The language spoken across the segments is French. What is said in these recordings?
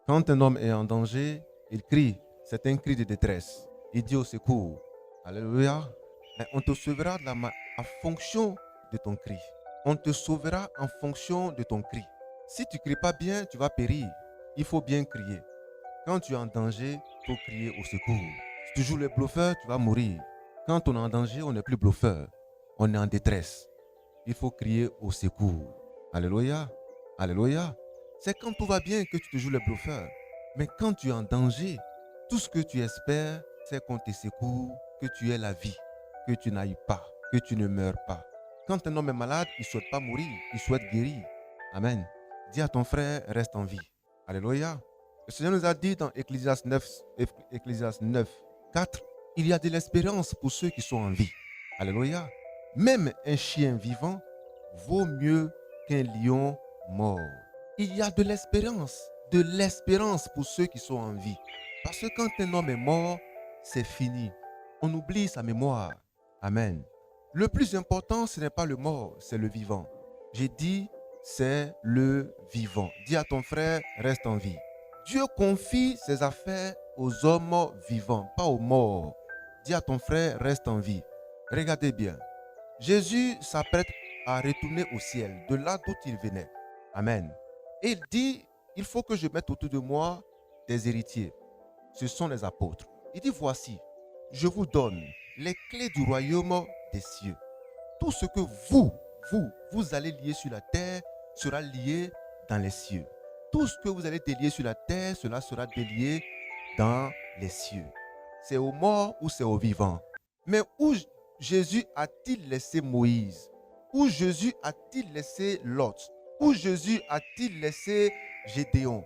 Quand un homme est en danger, il crie. C'est un cri de détresse. Il dit au secours. Alléluia. Mais on te sauvera en fonction de ton cri. On te sauvera en fonction de ton cri. Si tu ne cries pas bien, tu vas périr. Il faut bien crier. Quand tu es en danger, il faut crier au secours. Si tu joues le bluffeur, tu vas mourir. Quand on est en danger, on n'est plus bluffeur. On est en détresse. Il faut crier au secours. Alléluia. Alléluia. C'est quand tout va bien que tu te joues le bluffeur. Mais quand tu es en danger, tout ce que tu espères, c'est qu'on te secoue, que tu aies la vie, que tu n'ailles pas, que tu ne meurs pas. Quand un homme est malade, il ne souhaite pas mourir, il souhaite guérir. Amen. Dis à ton frère, reste en vie. Alléluia. Le Seigneur nous a dit dans Ecclésiaste 9, 4, il y a de l'espérance pour ceux qui sont en vie. Alléluia. Même un chien vivant vaut mieux qu'un lion mort. Il y a de l'espérance pour ceux qui sont en vie. Parce que quand un homme est mort, c'est fini. On oublie sa mémoire. Amen. Le plus important, ce n'est pas le mort, c'est le vivant. J'ai dit, c'est le vivant. Dis à ton frère, reste en vie. Dieu confie ses affaires aux hommes vivants, pas aux morts. Dis à ton frère, reste en vie. Regardez bien. Jésus s'apprête à retourner au ciel, de là d'où il venait. Amen. Et il dit, il faut que je mette autour de moi des héritiers. Ce sont les apôtres. Il dit, voici, je vous donne les clés du royaume des cieux. Tout ce que vous allez lier sur la terre sera lié dans les cieux. Tout ce que vous allez délier sur la terre, cela sera délié dans les cieux. C'est aux morts ou c'est aux vivants. Mais où Jésus a-t-il laissé Moïse? Où Jésus a-t-il laissé Lot? Où Jésus a-t-il laissé Gédéon?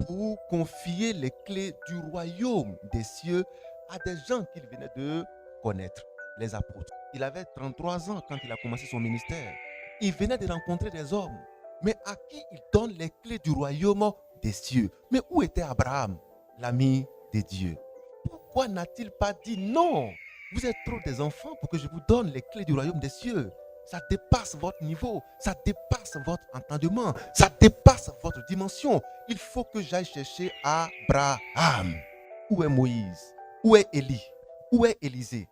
Pour confier les clés du royaume des cieux à des gens qu'il venait de connaître, les apôtres. Il avait 33 ans quand il a commencé son ministère. Il venait de rencontrer des hommes. Mais à qui il donne les clés du royaume des cieux? Mais où était Abraham, l'ami de Dieu? Pourquoi n'a-t-il pas dit non? Vous êtes trop des enfants pour que je vous donne les clés du royaume des cieux. Ça dépasse votre niveau, ça dépasse votre entendement, ça dépasse votre dimension. Il faut que j'aille chercher Abraham. Où est Moïse? Où est Élie? Où est Élisée?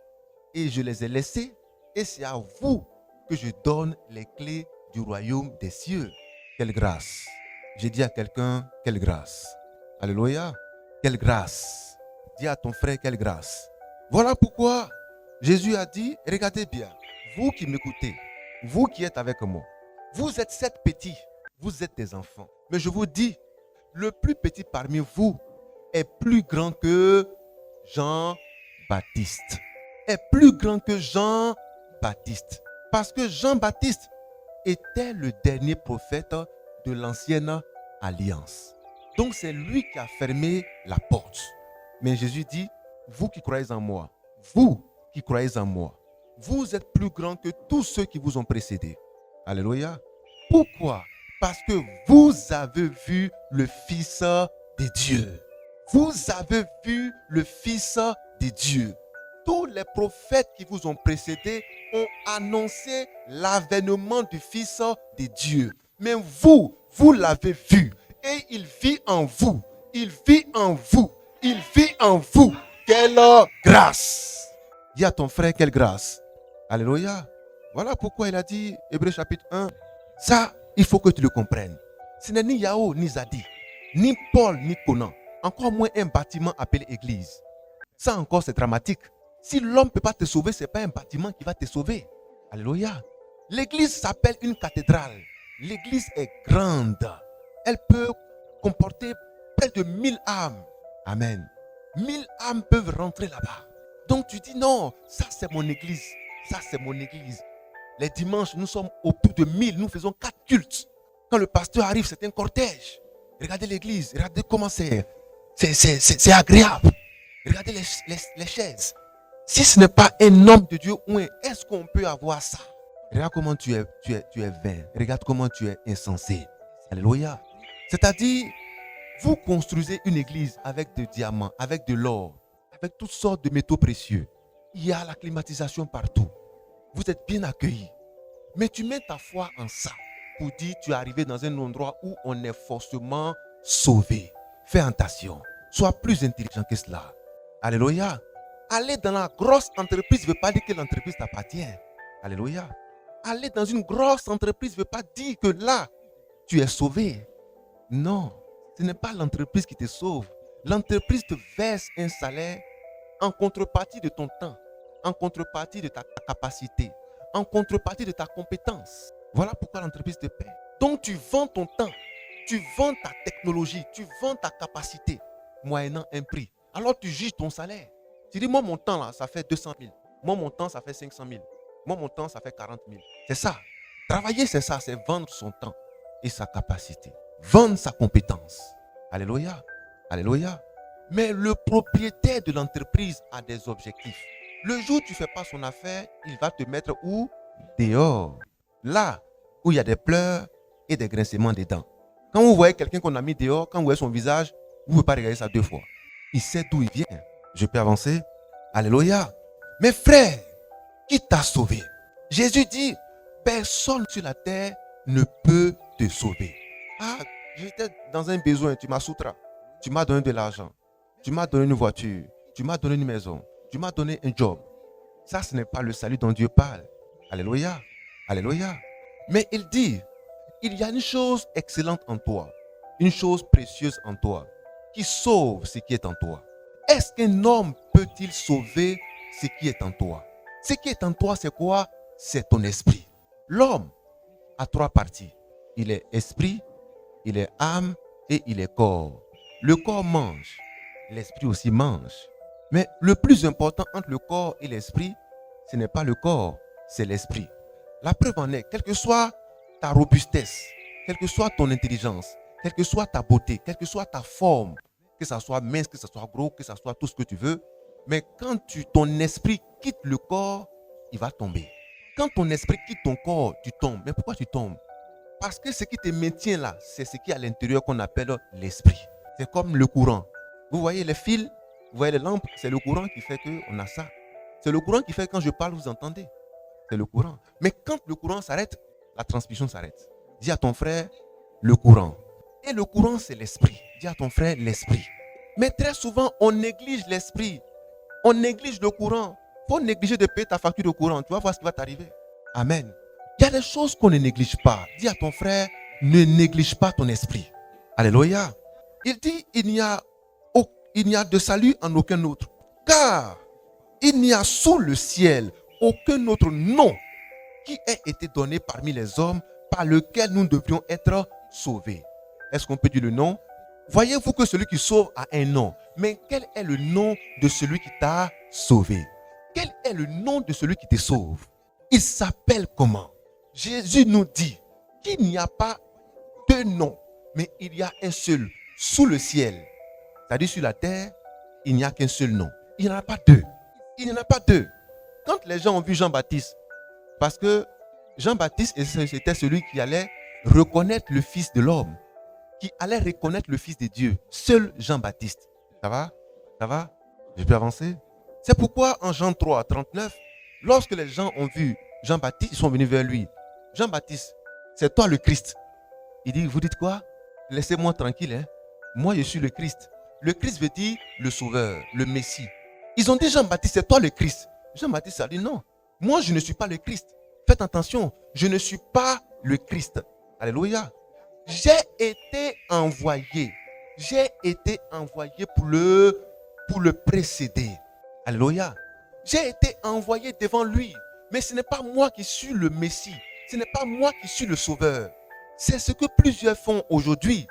Et je les ai laissés, et c'est à vous que je donne les clés du royaume des cieux. Quelle grâce! J'ai dit à quelqu'un, quelle grâce! Alléluia! Quelle grâce! Dis à ton frère, quelle grâce! Voilà pourquoi Jésus a dit, regardez bien, vous qui m'écoutez, vous qui êtes avec moi, vous êtes 7 petits, vous êtes des enfants. Mais je vous dis, le plus petit parmi vous est plus grand que Jean-Baptiste. Est plus grand que Jean-Baptiste. Parce que Jean-Baptiste était le dernier prophète de l'ancienne alliance. Donc c'est lui qui a fermé la porte. Mais Jésus dit, vous qui croyez en moi, vous qui croyez en moi, vous êtes plus grand que tous ceux qui vous ont précédés. Alléluia. Pourquoi? Parce que vous avez vu le Fils de Dieu. Vous avez vu le Fils de Dieu. Tous les prophètes qui vous ont précédés ont annoncé l'avènement du Fils de Dieu. Mais vous l'avez vu. Et il vit en vous. Il vit en vous. Il vit en vous. Quelle grâce! Dis à ton frère, quelle grâce! Alléluia! Voilà pourquoi il a dit, Hébreux chapitre 1, ça, il faut que tu le comprennes. Ce n'est ni Yahoo, ni Zadi, ni Paul, ni Conan. Encore moins un bâtiment appelé église. Ça encore, c'est dramatique. Si l'homme ne peut pas te sauver, ce n'est pas un bâtiment qui va te sauver. Alléluia! L'église s'appelle une cathédrale. L'église est grande. Elle peut comporter près de 1000 âmes. Amen. 1000 âmes peuvent rentrer là-bas. Donc tu dis non, ça c'est mon église. Ça c'est mon église. Les dimanches, nous sommes au plus de 1000. Nous faisons 4 cultes. Quand le pasteur arrive, c'est un cortège. Regardez l'église. Regardez comment c'est agréable. Regardez les chaises. Si ce n'est pas un homme de Dieu, où est-ce qu'on peut avoir ça? Regarde comment tu es vain. Regarde comment tu es insensé. Alléluia. C'est-à-dire, vous construisez une église avec des diamants, avec de l'or, avec toutes sortes de métaux précieux. Il y a la climatisation partout. Vous êtes bien accueillis. Mais tu mets ta foi en ça pour dire tu es arrivé dans un endroit où on est forcément sauvé. Fais attention. Sois plus intelligent que cela. Alléluia. Aller dans la grosse entreprise ne veut pas dire que l'entreprise t'appartient. Alléluia. Aller dans une grosse entreprise ne veut pas dire que là, tu es sauvé. Non, ce n'est pas l'entreprise qui te sauve. L'entreprise te verse un salaire en contrepartie de ton temps, en contrepartie de ta capacité, en contrepartie de ta compétence. Voilà pourquoi l'entreprise te paie. Donc tu vends ton temps, tu vends ta technologie, tu vends ta capacité, moyennant un prix. Alors tu juges ton salaire. Tu dis, moi mon temps là, ça fait 200 000. Moi mon temps, ça fait 500 000. Moi mon temps, ça fait 40 000. C'est ça. Travailler, c'est ça, c'est vendre son temps et sa capacité. Vendre sa compétence. Alléluia. Alléluia. Mais le propriétaire de l'entreprise a des objectifs. Le jour où tu ne fais pas son affaire, il va te mettre où? Dehors. Là où il y a des pleurs et des grincements des dents. Quand vous voyez quelqu'un qu'on a mis dehors, quand vous voyez son visage, vous ne pouvez pas regarder ça 2 fois. Il sait d'où il vient. Je peux avancer? Alléluia. Mes frères, qui t'a sauvé? Jésus dit, personne sur la terre ne peut te sauver. Ah, j'étais dans un besoin, tu m'as soutra. Tu m'as donné de l'argent. Tu m'as donné une voiture. Tu m'as donné une maison. Tu m'as donné un job. Ça, ce n'est pas le salut dont Dieu parle. Alléluia. Alléluia. Mais il dit, il y a une chose excellente en toi, une chose précieuse en toi, qui sauve ce qui est en toi. Est-ce qu'un homme peut-il sauver ce qui est en toi? Ce qui est en toi, c'est quoi? C'est ton esprit. L'homme a 3 parties. Il est esprit, il est âme et il est corps. Le corps mange, l'esprit aussi mange. Mais le plus important entre le corps et l'esprit, ce n'est pas le corps, c'est l'esprit. La preuve en est, quelle que soit ta robustesse, quelle que soit ton intelligence, quelle que soit ta beauté, quelle que soit ta forme, que ça soit mince, que ça soit gros, que ça soit tout ce que tu veux, mais quand ton esprit quitte le corps, il va tomber. Quand ton esprit quitte ton corps, tu tombes. Mais pourquoi tu tombes? Parce que ce qui te maintient là, c'est ce qui est à l'intérieur qu'on appelle l'esprit. C'est comme le courant. Vous voyez les fils, vous voyez les lampes, c'est le courant qui fait qu'on a ça. C'est le courant qui fait que quand je parle, vous entendez. C'est le courant. Mais quand le courant s'arrête, la transmission s'arrête. Dis à ton frère, le courant. Et le courant, c'est l'esprit. Dis à ton frère, l'esprit. Mais très souvent, on néglige l'esprit. On néglige le courant. Il faut négliger de payer ta facture de courant. Tu vas voir ce qui va t'arriver. Amen. Il y a des choses qu'on ne néglige pas. Dis à ton frère, ne néglige pas ton esprit. Alléluia. Il dit, il n'y a de salut en aucun autre. Car il n'y a sous le ciel aucun autre nom qui ait été donné parmi les hommes par lequel nous devrions être sauvés. Est-ce qu'on peut dire le nom? Voyez-vous que celui qui sauve a un nom. Mais quel est le nom de celui qui t'a sauvé? Quel est le nom de celui qui te sauve? Il s'appelle comment? Jésus nous dit qu'il n'y a pas 2 noms, mais il y a un seul sous le ciel. C'est-à-dire sur la terre, il n'y a qu'un seul nom. Il n'y en a pas 2. Il n'y en a pas 2. Quand les gens ont vu Jean-Baptiste, parce que Jean-Baptiste c'était celui qui allait reconnaître le Fils de l'homme, qui allait reconnaître le Fils de Dieu. Seul Jean-Baptiste. Ça va? Ça va? Je peux avancer? C'est pourquoi en Jean 3, 39, lorsque les gens ont vu Jean-Baptiste, ils sont venus vers lui. Jean-Baptiste, c'est toi le Christ. Il dit, vous dites quoi? Laissez-moi tranquille. Hein? Moi, je suis le Christ. Le Christ veut dire le Sauveur, le Messie. Ils ont dit, Jean-Baptiste, c'est toi le Christ. Jean-Baptiste a dit, non. Moi, je ne suis pas le Christ. Faites attention, je ne suis pas le Christ. Alléluia. J'ai été envoyé. J'ai été envoyé pour le précéder. Alléluia. J'ai été envoyé devant lui. Mais ce n'est pas moi qui suis le Messie. Ce n'est pas moi qui suis le Sauveur. C'est ce que plusieurs font aujourd'hui.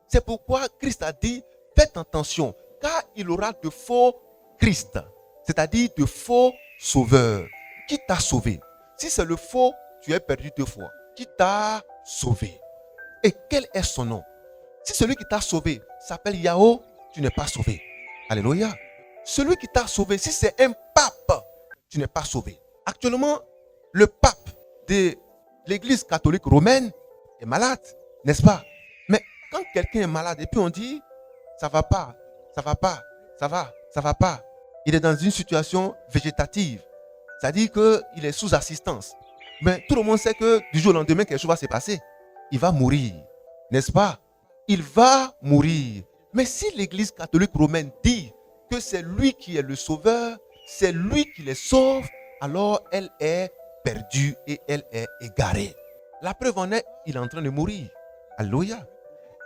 C'est pourquoi Christ a dit, faites attention, car il aura de faux Christ. C'est-à-dire de faux sauveurs. Qui t'a sauvé? Si c'est le faux, tu es perdu 2 fois. Qui t'a sauvé? Et quel est son nom? Si celui qui t'a sauvé s'appelle Yahweh, tu n'es pas sauvé. Alléluia. Celui qui t'a sauvé, si c'est un pape, tu n'es pas sauvé. Actuellement, le pape de l'église catholique romaine est malade, n'est-ce pas? Mais quand quelqu'un est malade et puis on dit, ça va pas, ça va pas, ça va pas. Il est dans une situation végétative. C'est-à-dire qu'il est sous assistance. Mais tout le monde sait que du jour au lendemain, quelque chose va se passer. Il va mourir, n'est-ce pas? Il va mourir. Mais si l'Église catholique romaine dit que c'est lui qui est le sauveur, c'est lui qui les sauve, alors elle est perdue et elle est égarée. La preuve en est, il est en train de mourir. Alléluia.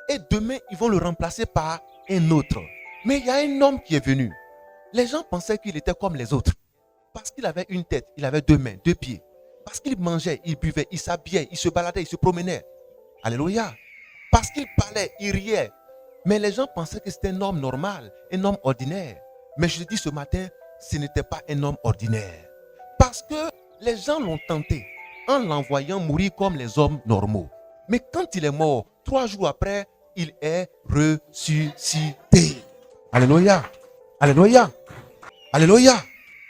Et demain, ils vont le remplacer par un autre. Mais il y a un homme qui est venu. Les gens pensaient qu'il était comme les autres. Parce qu'il avait une tête, il avait 2 mains, 2 pieds. Parce qu'il mangeait, il buvait, il s'habillait, il se baladait, il se promenait. Alléluia. Parce qu'il parlait, il riait. Mais les gens pensaient que c'était un homme normal, un homme ordinaire. Mais je te dis ce matin, ce n'était pas un homme ordinaire. Parce que les gens l'ont tenté en l'envoyant mourir comme les hommes normaux. Mais quand il est mort, 3 jours après, il est ressuscité. Alléluia. Alléluia. Alléluia.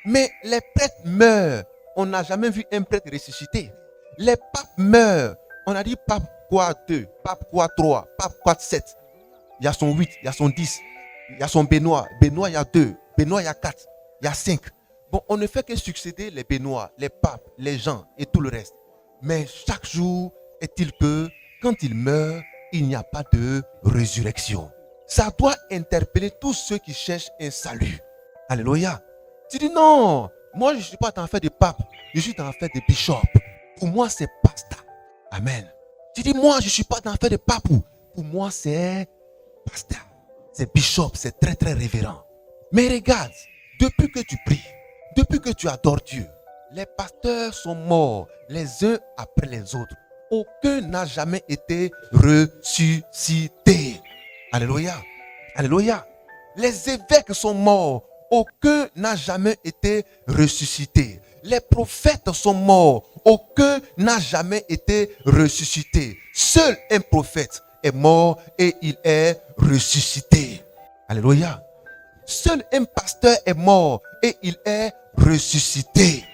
Mais les prêtres meurent. On n'a jamais vu un prêtre ressuscité. Les papes meurent. On a dit pape quoi 2, pape quoi 3, pape quoi 7. Il y a son 8, il y a son 10. Il y a son Benoît. Benoît, il y a 2. Benoît, il y a 4. Il y a 5. Bon, on ne fait que succéder les Benoît, les papes, les gens et tout le reste. Mais chaque jour, est-il que quand il meurt, il n'y a pas de résurrection. Ça doit interpeller tous ceux qui cherchent un salut. Alléluia. Tu dis non, moi je ne suis pas en fait de pape, je suis en fait de bishop. Pour moi c'est pasteur. Amen. Tu dis moi je ne suis pas en fait de pape. Pour moi c'est pasteur. C'est bishop, c'est très très révérend. Mais regarde, depuis que tu pries, depuis que tu adores Dieu, les pasteurs sont morts les uns après les autres. Aucun n'a jamais été ressuscité. Alléluia. Alléluia. Les évêques sont morts. Aucun n'a jamais été ressuscité. Les prophètes sont morts. Aucun n'a jamais été ressuscité. Seul un prophète est mort et il est ressuscité. Alléluia. Seul un pasteur est mort et il est ressuscité.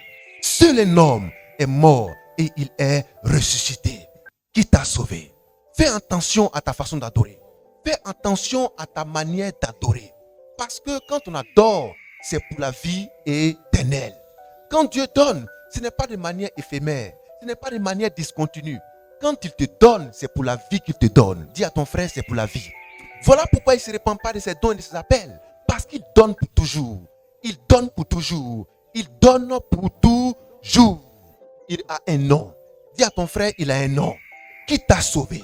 Seul un homme est mort et il est ressuscité. Qui t'a sauvé? Fais attention à ta façon d'adorer. Fais attention à ta manière d'adorer. Parce que quand on adore, c'est pour la vie éternelle. Quand Dieu donne, ce n'est pas de manière éphémère. Ce n'est pas de manière discontinue. Quand il te donne, c'est pour la vie qu'il te donne. Dis à ton frère, c'est pour la vie. Voilà pourquoi il ne se répand pas de ses dons et de ses appels. Parce qu'il donne pour toujours. Il donne pour toujours. Il donne pour toujours. Il a un nom. Dis à ton frère, il a un nom. Qui t'a sauvé?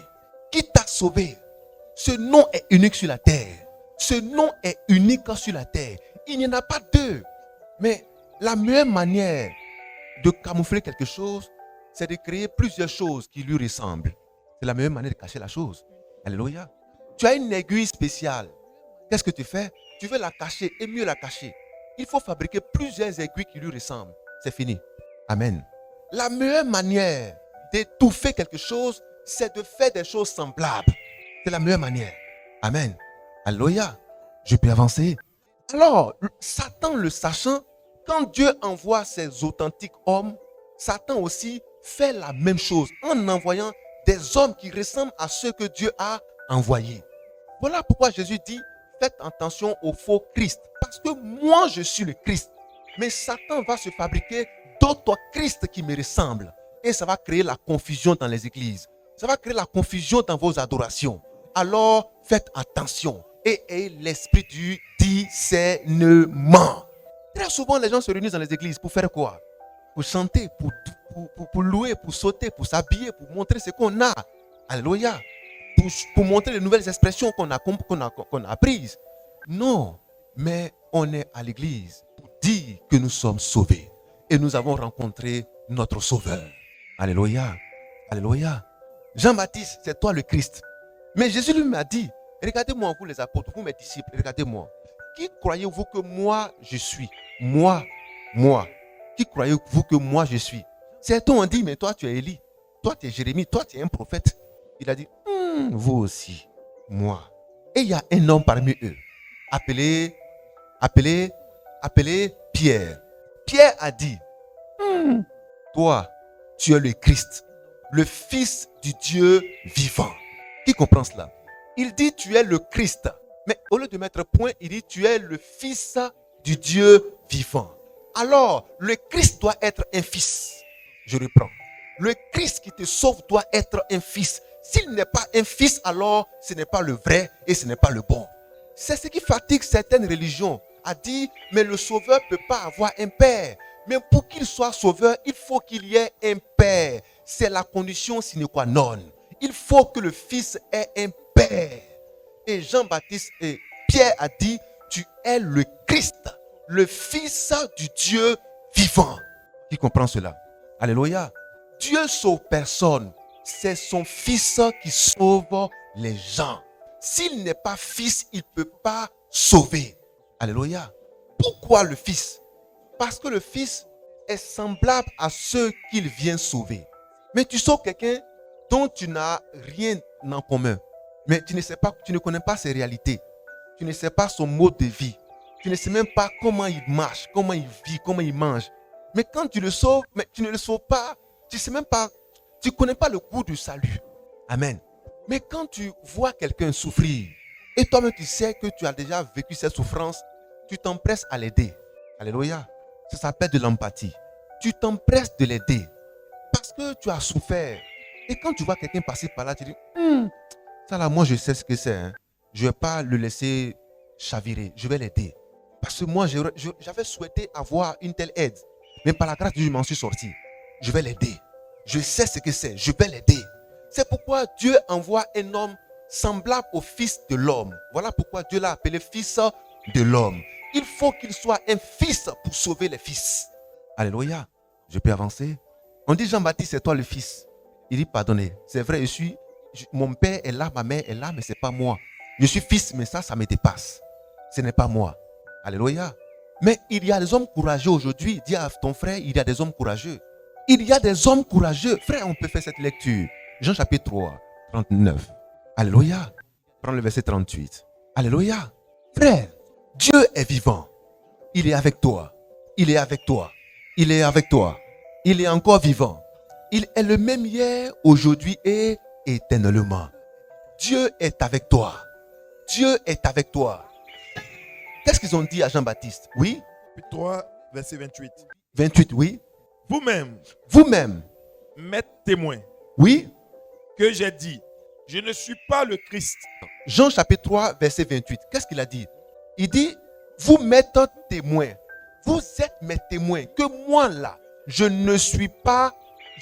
Qui t'a sauvé? Ce nom est unique sur la terre. Ce nom est unique sur la terre. Il n'y en a pas deux. Mais la meilleure manière de camoufler quelque chose, c'est de créer plusieurs choses qui lui ressemblent. C'est la meilleure manière de cacher la chose. Alléluia. Tu as une aiguille spéciale. Qu'est-ce que tu fais? Tu veux la cacher et mieux la cacher. Il faut fabriquer plusieurs aiguilles qui lui ressemblent. C'est fini. Amen. La meilleure manière d'étouffer quelque chose, c'est de faire des choses semblables. C'est la meilleure manière. Amen. Alléluia. Je peux avancer. Alors, Satan le sachant, quand Dieu envoie ses authentiques hommes, Satan aussi fait la même chose en envoyant des hommes qui ressemblent à ceux que Dieu a envoyés. Voilà pourquoi Jésus dit, faites attention aux faux Christ. Parce que moi, je suis le Christ. Mais Satan va se fabriquer d'autres Christ qui me ressemblent. Et ça va créer la confusion dans les églises. Ça va créer la confusion dans vos adorations. Alors, faites attention et ayez l'esprit du discernement. Très souvent, les gens se réunissent dans les églises pour faire quoi? Pour chanter, pour louer, pour sauter, pour s'habiller, pour montrer ce qu'on a. Alléluia. Pour montrer les nouvelles expressions qu'on a apprises. Non, mais on est à l'église pour dire que nous sommes sauvés. Et nous avons rencontré notre Sauveur. Alléluia. Alléluia. Jean-Baptiste, c'est toi le Christ. Mais Jésus lui m'a dit, regardez-moi vous les apôtres, vous mes disciples, regardez-moi. Qui croyez-vous que moi je suis? Moi. Qui croyez-vous que moi je suis? Certains ont dit, mais toi tu es Élie, toi tu es Jérémie, toi tu es un prophète. Il a dit, vous aussi, moi. Et il y a un homme parmi eux, appelé Pierre. Pierre a dit, toi tu es le Christ, le Fils du Dieu vivant. Qui comprend cela? Il dit tu es le Christ. Mais au lieu de mettre point, il dit tu es le Fils du Dieu vivant. Alors, le Christ doit être un fils. Je reprends. Le Christ qui te sauve doit être un fils. S'il n'est pas un fils, alors ce n'est pas le vrai et ce n'est pas le bon. C'est ce qui fatigue certaines religions. A dit, mais le sauveur ne peut pas avoir un père. Mais pour qu'il soit sauveur, il faut qu'il y ait un père. C'est la condition sine qua non. Il faut que le fils ait un père. Et Jean-Baptiste et Pierre a dit, tu es le Christ, le fils du Dieu vivant. Qui comprend cela? Alléluia. Dieu sauve personne. C'est son fils qui sauve les gens. S'il n'est pas fils, il ne peut pas sauver. Alléluia. Pourquoi le fils? Parce que le fils est semblable à ceux qu'il vient sauver. Mais tu sauves quelqu'un dont tu n'as rien en commun. Mais tu ne connais pas ses réalités. Tu ne sais pas son mode de vie. Tu ne sais même pas comment il marche, comment il vit, comment il mange. Mais quand tu le sauves, mais tu ne le sauves pas. Tu sais même pas, tu ne connais pas le goût du salut. Amen. Mais quand tu vois quelqu'un souffrir, et toi-même tu sais que tu as déjà vécu cette souffrance, tu t'empresses à l'aider. Alléluia. Ça s'appelle de l'empathie. Tu t'empresses de l'aider parce que tu as souffert. Et quand tu vois quelqu'un passer par là, tu dis, ça là, moi je sais ce que c'est. Hein. Je ne vais pas le laisser chavirer. Je vais l'aider. Parce que moi, j'avais souhaité avoir une telle aide. Mais par la grâce de Dieu, je m'en suis sorti. Je vais l'aider. Je sais ce que c'est. Je vais l'aider. C'est pourquoi Dieu envoie un homme semblable au fils de l'homme. Voilà pourquoi Dieu l'a appelé fils de l'homme. Il faut qu'il soit un fils pour sauver les fils. Alléluia. Je peux avancer. On dit Jean-Baptiste, c'est toi le fils. Il dit pardonnez. C'est vrai, mon père est là, ma mère est là, mais ce n'est pas moi. Je suis fils, mais ça me dépasse. Ce n'est pas moi. Alléluia. Mais il y a des hommes courageux aujourd'hui. Dis à ton frère, il y a des hommes courageux. Il y a des hommes courageux. Frère, on peut faire cette lecture. Jean chapitre 3, 39. Alléluia. Prends le verset 38. Alléluia. Frère, Dieu est vivant. Il est avec toi. Il est avec toi. Il est avec toi. Il est encore vivant. Il est le même hier, aujourd'hui et éternellement. Dieu est avec toi. Dieu est avec toi. Qu'est-ce qu'ils ont dit à Jean-Baptiste? Oui. 3, verset 28. 28, oui. Vous-même, m'êtes témoin Oui. que j'ai dit, je ne suis pas le Christ. Jean chapitre 3, verset 28. Qu'est-ce qu'il a dit? Il dit, vous m'êtes témoin. Vous êtes mes témoins. Que moi là, je ne suis pas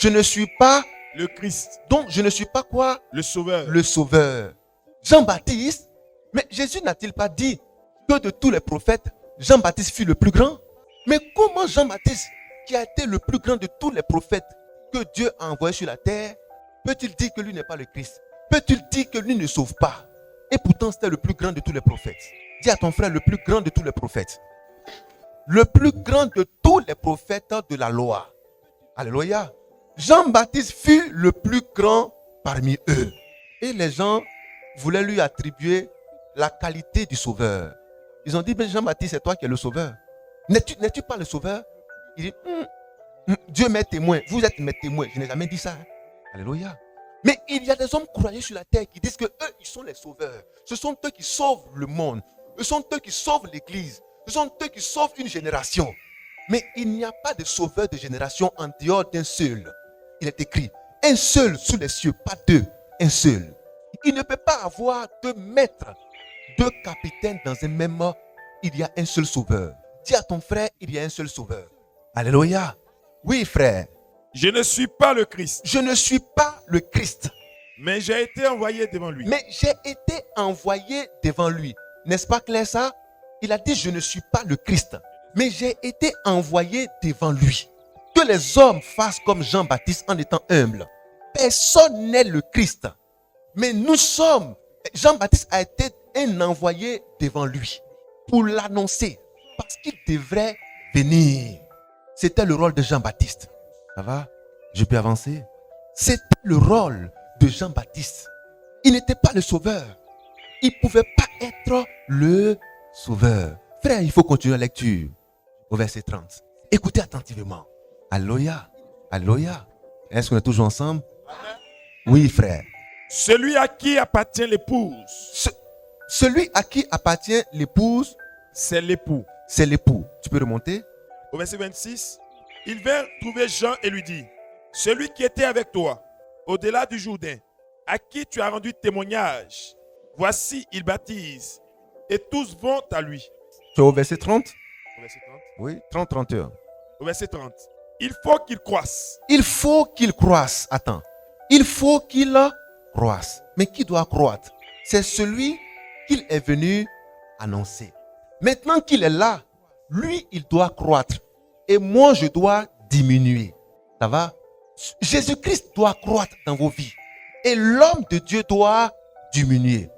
le Christ. Donc je ne suis pas quoi? Le Sauveur. Le Sauveur. Jean-Baptiste, mais Jésus n'a-t-il pas dit que de tous les prophètes, Jean-Baptiste fut le plus grand? Mais comment Jean-Baptiste, qui a été le plus grand de tous les prophètes que Dieu a envoyés sur la terre, peut-il dire que lui n'est pas le Christ? Peut-il dire que lui ne sauve pas? Et pourtant c'était le plus grand de tous les prophètes. Dis à ton frère, le plus grand de tous les prophètes. Le plus grand de tous les prophètes de la loi. Alléluia. Jean-Baptiste fut le plus grand parmi eux. Et les gens voulaient lui attribuer la qualité du sauveur. Ils ont dit, mais Jean-Baptiste, c'est toi qui es le sauveur. N'es-tu pas le sauveur? Il dit, Dieu m'est témoin. Vous êtes mes témoins. Je n'ai jamais dit ça. Hein. Alléluia. Mais il y a des hommes courageux sur la terre qui disent que eux, ils sont les sauveurs. Ce sont eux qui sauvent le monde. Ce sont eux qui sauvent l'église. Ce sont eux qui sauvent une génération. Mais il n'y a pas de sauveur de génération en dehors d'un seul. Il est écrit, un seul sous les cieux, pas deux, un seul. Il ne peut pas avoir deux maîtres, deux capitaines dans un même mot. Il y a un seul sauveur. Dis à ton frère, il y a un seul sauveur. Alléluia. Oui, frère. Je ne suis pas le Christ. Je ne suis pas le Christ. Mais j'ai été envoyé devant lui. Mais j'ai été envoyé devant lui. N'est-ce pas clair ça? Il a dit, je ne suis pas le Christ. Mais j'ai été envoyé devant lui. Que les hommes fassent comme Jean-Baptiste en étant humble. Personne n'est le Christ. Mais nous sommes. Jean-Baptiste a été un envoyé devant lui pour l'annoncer. Parce qu'il devrait venir. C'était le rôle de Jean-Baptiste. Ça va? Je peux avancer? C'était le rôle de Jean-Baptiste. Il n'était pas le sauveur. Il ne pouvait pas être le sauveur. Frère, il faut continuer la lecture. Au verset 30. Écoutez attentivement. Alléluia. Alléluia. Est-ce qu'on est toujours ensemble? Amen. Oui, frère. Celui à qui appartient l'épouse. Celui à qui appartient l'épouse, c'est l'époux. C'est l'époux. Tu peux remonter? Au verset 26. Il vint trouver Jean et lui dit, celui qui était avec toi, au-delà du Jourdain, à qui tu as rendu témoignage, voici, il baptise, et tous vont à lui. Tu es au verset 30? Au verset 30. Oui, 30, 31. Au verset 30. Il faut qu'il croisse. Il faut qu'il croisse. Attends. Il faut qu'il croisse. Mais qui doit croître? C'est celui qu'il est venu annoncer. Maintenant qu'il est là, lui, il doit croître. Et moi, je dois diminuer. Ça va? Jésus-Christ doit croître dans vos vies. Et l'homme de Dieu doit diminuer.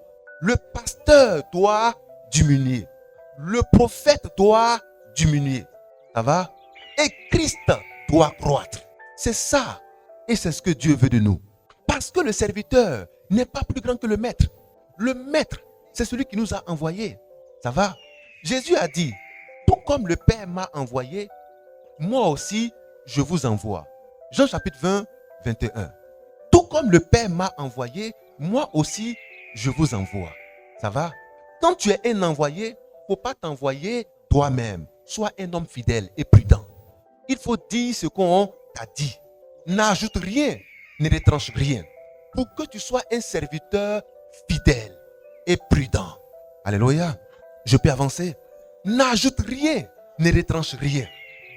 Le pasteur doit diminuer. Le prophète doit diminuer. Ça va? Et Christ doit croître. C'est ça. Et c'est ce que Dieu veut de nous. Parce que le serviteur n'est pas plus grand que le maître. Le maître, c'est celui qui nous a envoyés. Ça va? Jésus a dit, tout comme le Père m'a envoyé, moi aussi, je vous envoie. Jean chapitre 20, 21. Tout comme le Père m'a envoyé, moi aussi, je vous envoie. Ça va? Quand tu es un envoyé, il ne faut pas t'envoyer toi-même. Sois un homme fidèle et prudent. Il faut dire ce qu'on t'a dit. N'ajoute rien, ne retranche rien. Pour que tu sois un serviteur fidèle et prudent. Alléluia. Je peux avancer. N'ajoute rien, ne retranche rien.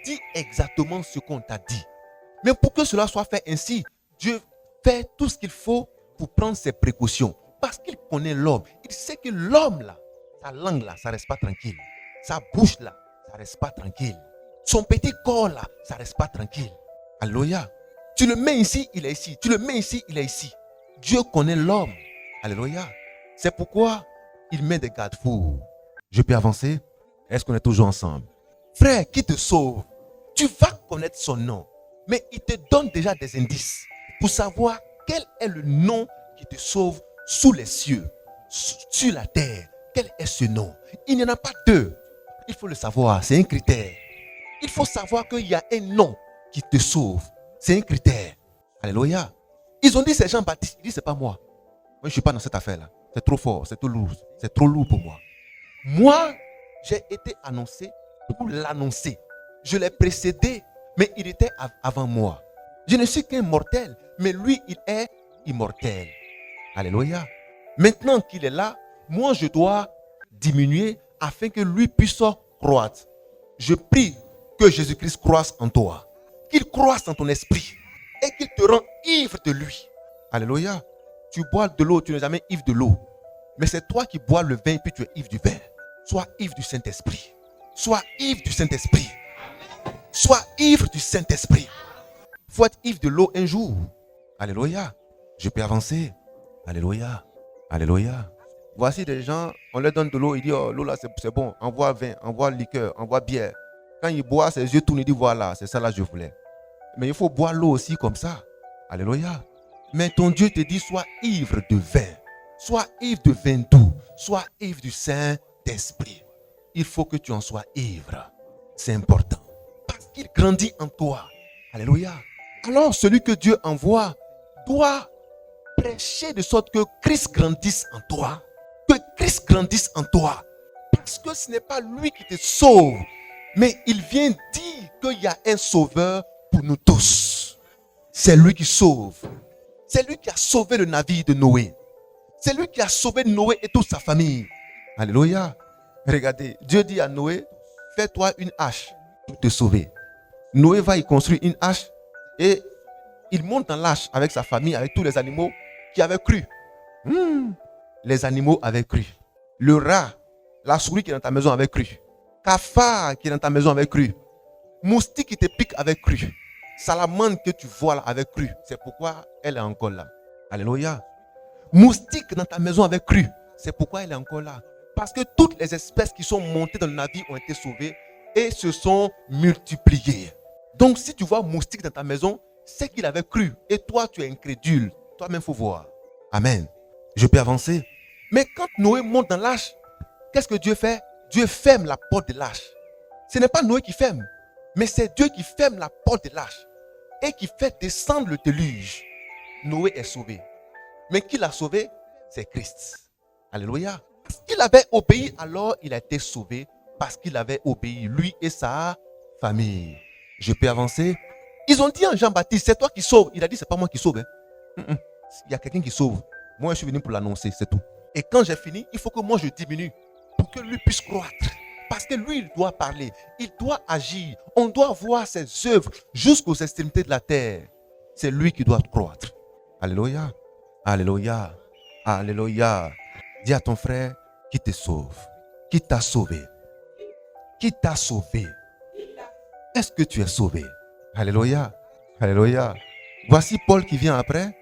Dis exactement ce qu'on t'a dit. Mais pour que cela soit fait ainsi, Dieu fait tout ce qu'il faut pour prendre ses précautions. Parce qu'il connaît l'homme. Il sait que l'homme là, sa langue là, ça ne reste pas tranquille. Sa bouche là, ça ne reste pas tranquille. Son petit corps là, ça ne reste pas tranquille. Alléluia. Tu le mets ici, il est ici. Tu le mets ici, il est ici. Dieu connaît l'homme. Alléluia. C'est pourquoi il met des garde-fous. Je peux avancer? Est-ce qu'on est toujours ensemble? Frère, qui te sauve? Tu vas connaître son nom. Mais il te donne déjà des indices pour savoir quel est le nom qui te sauve sous les cieux, sur la terre. Quel est ce nom? Il n'y en a pas deux. Il faut le savoir, c'est un critère. Il faut savoir qu'il y a un nom qui te sauve. C'est un critère. Alléluia. Ils ont dit c'est Jean-Baptiste. Il dit c'est pas moi. Moi je ne suis pas dans cette affaire-là. C'est trop fort, c'est trop lourd. C'est trop lourd pour moi. Moi, j'ai été annoncé pour l'annoncer. Je l'ai précédé, mais il était avant moi. Je ne suis qu'un mortel, mais lui, il est immortel. Alléluia. Maintenant qu'il est là, moi, je dois diminuer afin que lui puisse croître. Je prie que Jésus-Christ croisse en toi. Qu'il croisse dans ton esprit et qu'il te rende ivre de lui. Alléluia. Tu bois de l'eau, tu n'es jamais ivre de l'eau. Mais c'est toi qui bois le vin et puis tu es ivre du vin. Sois ivre du Saint-Esprit. Sois ivre du Saint-Esprit. Sois ivre du Saint-Esprit. Il faut être ivre de l'eau un jour. Alléluia. Je peux avancer. Alléluia. Alléluia. Voici des gens, on leur donne de l'eau, ils disent, oh, l'eau là c'est bon, envoie vin, envoie liqueur, envoie bière. Quand il boit, ses yeux tournent, il dit, voilà, c'est ça là que je voulais. Mais il faut boire l'eau aussi comme ça. Alléluia. Mais ton Dieu te dit, sois ivre de vin. Sois ivre de vin doux. Sois ivre du Saint-Esprit. Il faut que tu en sois ivre. C'est important. Parce qu'il grandit en toi. Alléluia. Alors celui que Dieu envoie doit prêcher de sorte que Christ grandisse en toi. Que Christ grandisse en toi. Parce que ce n'est pas lui qui te sauve. Mais il vient dire qu'il y a un sauveur pour nous tous. C'est lui qui sauve. C'est lui qui a sauvé le navire de Noé. C'est lui qui a sauvé Noé et toute sa famille. Alléluia. Regardez, Dieu dit à Noé, fais-toi une hache pour te sauver. Noé va y construire une hache et il monte dans l'arche avec sa famille, avec tous les animaux qui avaient cru. Les animaux avaient cru. Le rat, la souris qui est dans ta maison avait cru. Cafard qui est dans ta maison avait cru. Moustique qui te pique avait cru. Salamandre que tu vois là avait cru. C'est pourquoi elle est encore là. Alléluia. Moustique dans ta maison avait cru. C'est pourquoi elle est encore là. Parce que toutes les espèces qui sont montées dans le navire ont été sauvées et se sont multipliées. Donc si tu vois moustique dans ta maison, c'est qu'il avait cru. Et toi, tu es incrédule. Toi-même, il faut voir. Amen. Je peux avancer. Mais quand Noé monte dans l'arche, qu'est-ce que Dieu fait? Dieu ferme la porte de l'arche. Ce n'est pas Noé qui ferme, mais c'est Dieu qui ferme la porte de l'arche et qui fait descendre le déluge. Noé est sauvé. Mais qui l'a sauvé? C'est Christ. Alléluia. Parce qu'il avait obéi, alors il a été sauvé. Parce qu'il avait obéi, lui et sa famille. Je peux avancer? Ils ont dit à Jean-Baptiste, c'est toi qui sauves. Il a dit, c'est pas moi qui sauve. Il y a quelqu'un qui sauve. Moi, je suis venu pour l'annoncer, c'est tout. Et quand j'ai fini, il faut que moi je diminue pour pour que lui puisse croître. Parce que lui, il doit parler, il doit agir. On doit voir ses œuvres jusqu'aux extrémités de la terre. C'est lui qui doit croître. Alléluia. Alléluia. Alléluia. Dis à ton frère qui te sauve, qui t'a sauvé. Qui t'a sauvé? Est-ce que tu es sauvé? Alléluia. Alléluia. Voici Paul qui vient après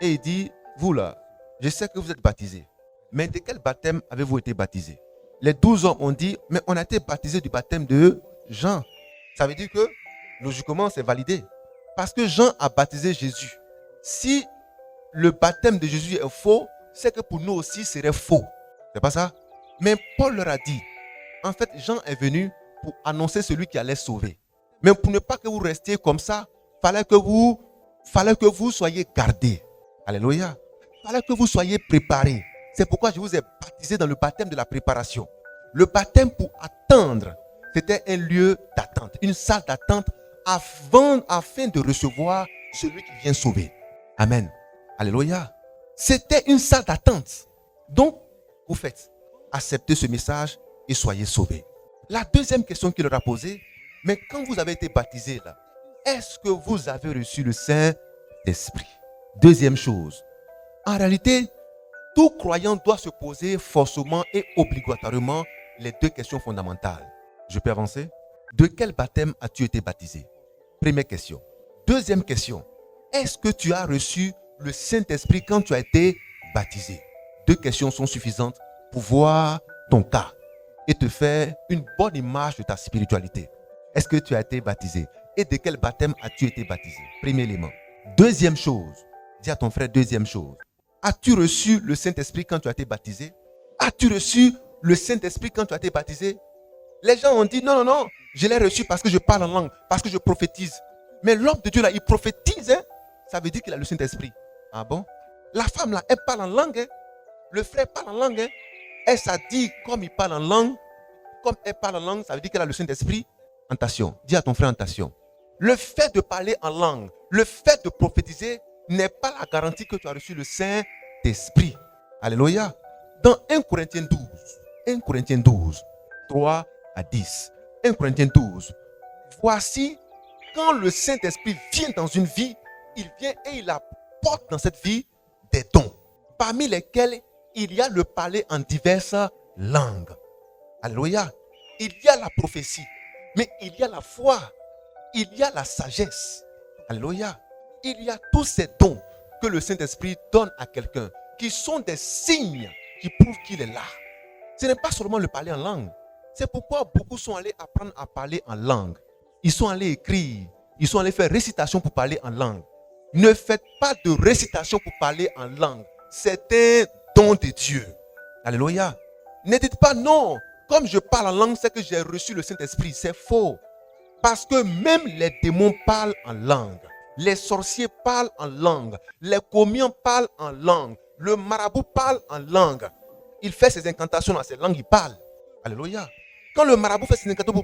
et il dit, vous là, je sais que vous êtes baptisés. Mais de quel baptême avez-vous été baptisés? Les 12 hommes ont dit, mais on a été baptisés du baptême de Jean. Ça veut dire que, logiquement, c'est validé. Parce que Jean a baptisé Jésus. Si le baptême de Jésus est faux, c'est que pour nous aussi, ce serait faux. C'est pas ça? Mais Paul leur a dit, en fait, Jean est venu pour annoncer celui qui allait sauver. Mais pour ne pas que vous restiez comme ça, fallait que vous soyez gardés. Alléluia. Fallait que vous soyez préparés. C'est pourquoi je vous ai baptisé dans le baptême de la préparation. Le baptême pour attendre, c'était un lieu d'attente, une salle d'attente afin de recevoir celui qui vient sauver. Amen. Alléluia. C'était une salle d'attente. Donc, vous faites, acceptez ce message et soyez sauvés. La deuxième question qu'il leur a posée, mais quand vous avez été baptisés là, est-ce que vous avez reçu le Saint-Esprit? Deuxième chose, en réalité, tout croyant doit se poser forcément et obligatoirement les deux questions fondamentales. Je peux avancer? De quel baptême as-tu été baptisé? Première question. Deuxième question, est-ce que tu as reçu le Saint-Esprit quand tu as été baptisé? Deux questions sont suffisantes pour voir ton cas et te faire une bonne image de ta spiritualité. Est-ce que tu as été baptisé? Et de quel baptême as-tu été baptisé? Premier élément. Deuxième chose, dis à ton frère, deuxième chose. As-tu reçu le Saint-Esprit quand tu as été baptisé? As-tu reçu le Saint-Esprit quand tu as été baptisé? Les gens ont dit, non, je l'ai reçu parce que je parle en langue, parce que je prophétise. Mais l'homme de Dieu là, il prophétise, hein? Ça veut dire qu'il a le Saint-Esprit. Ah bon? La femme là, elle parle en langue, hein? Le frère parle en langue, hein? Elle s'est dit, comme il parle en langue, comme elle parle en langue, ça veut dire qu'elle a le Saint-Esprit. Attention, dis à ton frère, attention. Le fait de parler en langue, le fait de prophétiser n'est pas la garantie que tu as reçu le Saint-Esprit. Alléluia. Dans 1 Corinthiens 12, 3 à 10. 1 Corinthiens 12. Voici, quand le Saint-Esprit vient dans une vie, il vient et il apporte dans cette vie des dons, parmi lesquels il y a le parler en diverses langues. Alléluia. Il y a la prophétie, mais il y a la foi, il y a la sagesse. Alléluia. Il y a tous ces dons que le Saint-Esprit donne à quelqu'un, qui sont des signes qui prouvent qu'il est là. Ce n'est pas seulement le parler en langue. C'est pourquoi beaucoup sont allés apprendre à parler en langue. Ils sont allés écrire, ils sont allés faire récitation pour parler en langue. Ne faites pas de récitation pour parler en langue. C'est un don de Dieu. Alléluia. Ne dites pas non, comme je parle en langue, c'est que j'ai reçu le Saint-Esprit. C'est faux. Parce que même les démons parlent en langue. Les sorciers parlent en langue. Les commiens parlent en langue. Le marabout parle en langue. Il fait ses incantations dans ses langues, il parle. Alléluia. Quand le marabout fait ses incantations,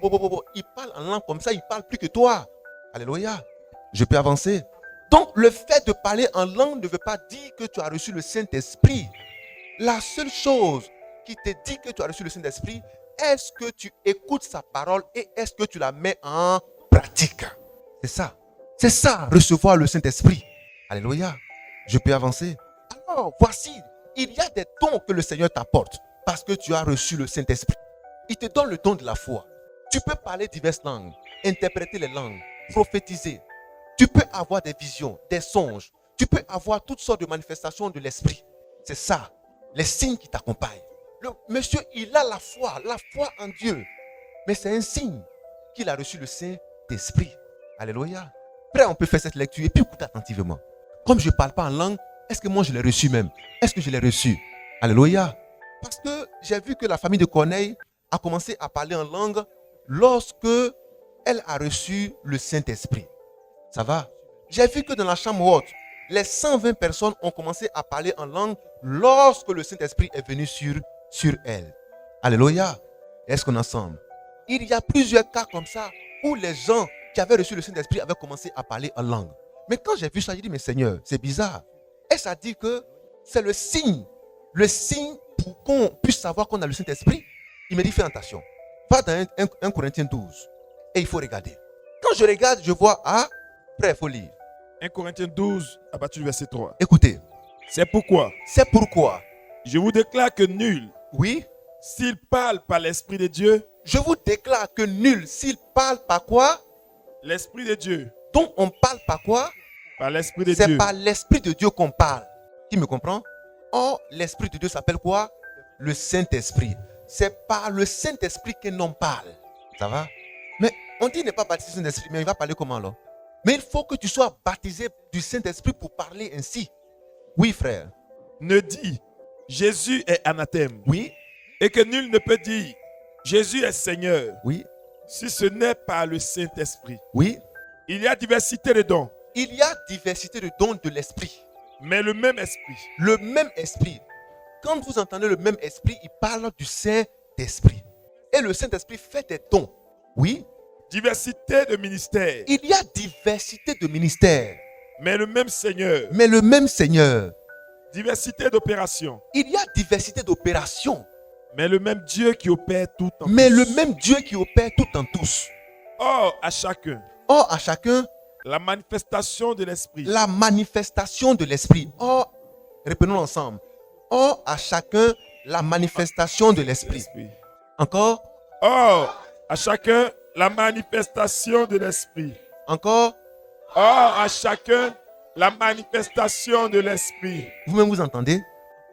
il parle en langue comme ça, il parle plus que toi. Alléluia. Je peux avancer. Donc, le fait de parler en langue ne veut pas dire que tu as reçu le Saint-Esprit. La seule chose qui te dit que tu as reçu le Saint-Esprit, est-ce que tu écoutes sa parole et est-ce que tu la mets en pratique? C'est ça. C'est ça, recevoir le Saint-Esprit. Alléluia. Je peux avancer. Alors, voici, il y a des dons que le Seigneur t'apporte parce que tu as reçu le Saint-Esprit. Il te donne le don de la foi. Tu peux parler diverses langues, interpréter les langues, prophétiser. Tu peux avoir des visions, des songes. Tu peux avoir toutes sortes de manifestations de l'Esprit. C'est ça, les signes qui t'accompagnent. Le monsieur, il a la foi en Dieu. Mais c'est un signe qu'il a reçu le Saint-Esprit. Alléluia. Après, on peut faire cette lecture et puis écouter attentivement. Comme je ne parle pas en langue, est-ce que moi je l'ai reçu même? Est-ce que je l'ai reçu? Alléluia. Parce que j'ai vu que la famille de Corneille a commencé à parler en langue lorsque elle a reçu le Saint-Esprit. Ça va? J'ai vu que dans la chambre haute, les 120 personnes ont commencé à parler en langue lorsque le Saint-Esprit est venu sur elle. Alléluia. Est-ce qu'on est ensemble? Il y a plusieurs cas comme ça où les gens qui avaient reçu le Saint-Esprit avaient commencé à parler en langue. Mais quand j'ai vu ça, j'ai dit, mais Seigneur, c'est bizarre. Et ça dit que c'est le signe pour qu'on puisse savoir qu'on a le Saint-Esprit. Il me dit, fais attention. Va dans 1 Corinthiens 12. Et il faut regarder. Quand je regarde, je vois, frère, il faut lire. 1 Corinthiens 12, à partir du verset 3. Écoutez, C'est pourquoi c'est pourquoi, je vous déclare que nul, oui, s'il parle par l'Esprit de Dieu, je vous déclare que nul, s'il parle par quoi, l'Esprit de Dieu, donc on parle par quoi, par l'Esprit de c'est Dieu, par l'Esprit de Dieu qu'on parle. Qui me comprend? Or, l'Esprit de Dieu s'appelle quoi? Le Saint-Esprit. C'est par le Saint-Esprit qu'un homme parle. Ça va? Mais on dit n'est pas baptisé du Saint-Esprit, mais il va parler comment alors? Mais il faut que tu sois baptisé du Saint-Esprit pour parler ainsi. Oui, frère. ne dit Jésus est anathème, Oui, et que nul ne peut dire Jésus est Seigneur, oui, si ce n'est par le Saint-Esprit. oui. Il y a diversité de dons, Il y a diversité de dons de l'Esprit. mais le même Esprit. Le même Esprit. Quand vous entendez le même Esprit, il parle du Saint-Esprit. Et le Saint-Esprit fait des dons. Oui. Diversité de ministères, Il y a diversité de ministères, mais le même Seigneur. mais le même Seigneur. Diversité d'opérations, Il y a diversité d'opérations, mais le même Dieu qui opère tout en mais tous. le même Dieu qui opère tout en tous. Or, à chacun, Or, à chacun, la manifestation de l'Esprit. la manifestation de l'Esprit. Or, répétons ensemble. Or, à chacun, la manifestation de l'Esprit. Encore, Or, à chacun, la manifestation de l'Esprit. encore. Or, à chacun, la manifestation de l'Esprit. Vous-même vous entendez?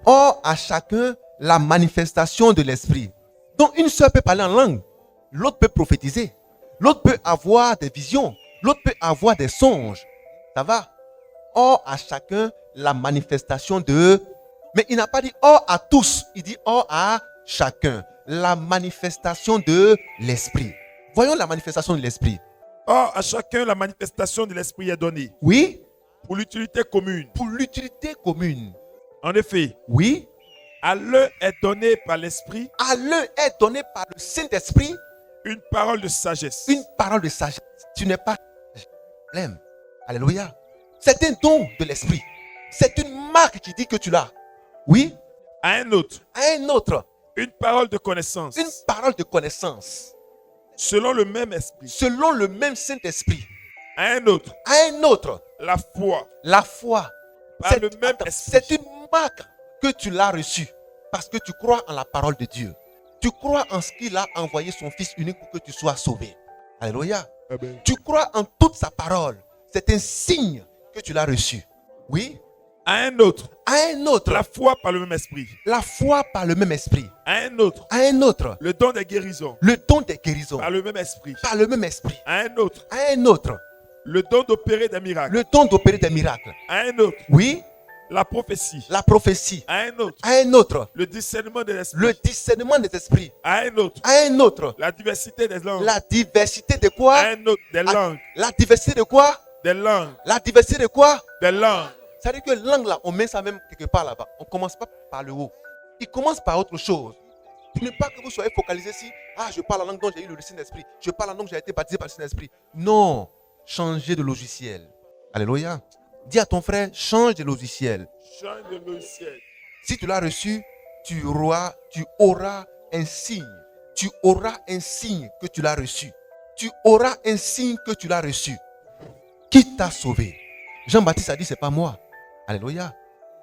Or, à chacun, la manifestation de l'Esprit. Donc, une sœur peut parler en langue. L'autre peut prophétiser. L'autre peut avoir des visions. L'autre peut avoir des songes. Ça va? Or, à chacun, la manifestation de... Mais il n'a pas dit or à tous. Il dit or à chacun. La manifestation de l'Esprit. Voyons la manifestation de l'Esprit. Or, à chacun, la manifestation de l'Esprit est donnée Oui, pour l'utilité commune. pour l'utilité commune. En effet, Oui, à l'un est donné par l'Esprit à l'un est donné par le Saint-Esprit une parole de sagesse. une parole de sagesse. Tu n'es pas problème. Alléluia. C'est un don de l'Esprit. C'est une marque qui dit que tu l'as. Oui, À un autre, à un autre, une parole de connaissance. une parole de connaissance. Selon le même Esprit. Selon le même Saint-Esprit. À un autre, À un autre, la foi. la foi. Par le même esprit. C'est une marque que tu l'as reçue parce que tu crois en la parole de Dieu. Tu crois en ce qu'il a envoyé son Fils unique pour que tu sois sauvé. Alléluia. Amen. Tu crois en toute sa parole. C'est un signe que tu l'as reçu. Oui. À un autre, À un autre, la foi par le même Esprit. la foi par le même esprit. À un autre, À un autre, le don des guérisons. le don des guérisons. Par le même Esprit. Par le même esprit. À un autre, À un autre, le don d'opérer des miracles. le don d'opérer des miracles. À un autre, Oui. la prophétie. La prophétie. À un autre, À un autre, le discernement de l'esprit. le discernement des esprits. À un autre, À un autre, la diversité des langues. la diversité de À quoi? un autre, des langues. La diversité de quoi? Des langues. La diversité de quoi? Des langues. Ça veut dire que langue là, on met ça même quelque part là-bas. On ne commence pas par le haut. Il commence par autre chose. Pour ne pas que vous soyez focalisé si, je parle en langue dont j'ai eu le Saint-Esprit. Je parle en langue dont j'ai été baptisé par le Saint-Esprit. Non. Changez de logiciel. Alléluia. Dis à ton frère, change de logiciel. Change de logiciel. Si tu l'as reçu, tu auras un signe. Tu auras un signe que tu l'as reçu. Tu auras un signe que tu l'as reçu. Qui t'a sauvé? Jean-Baptiste a dit, c'est pas moi. Alléluia.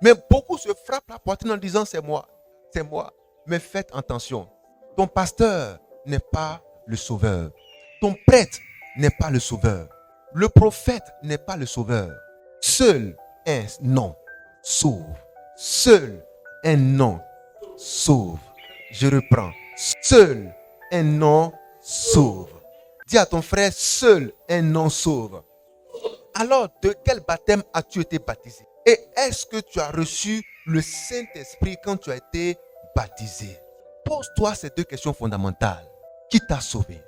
Mais beaucoup se frappent la poitrine en disant, c'est moi. C'est moi. Mais faites attention. Ton pasteur n'est pas le sauveur. Ton prêtre n'est pas le sauveur. Le prophète n'est pas le sauveur. Seul un nom sauve. Seul un nom sauve. Je reprends. Seul un nom sauve. Dis à ton frère, seul un nom sauve. Alors, de quel baptême as-tu été baptisé? Et est-ce que tu as reçu le Saint-Esprit quand tu as été baptisé? Pose-toi ces deux questions fondamentales. Qui t'a sauvé?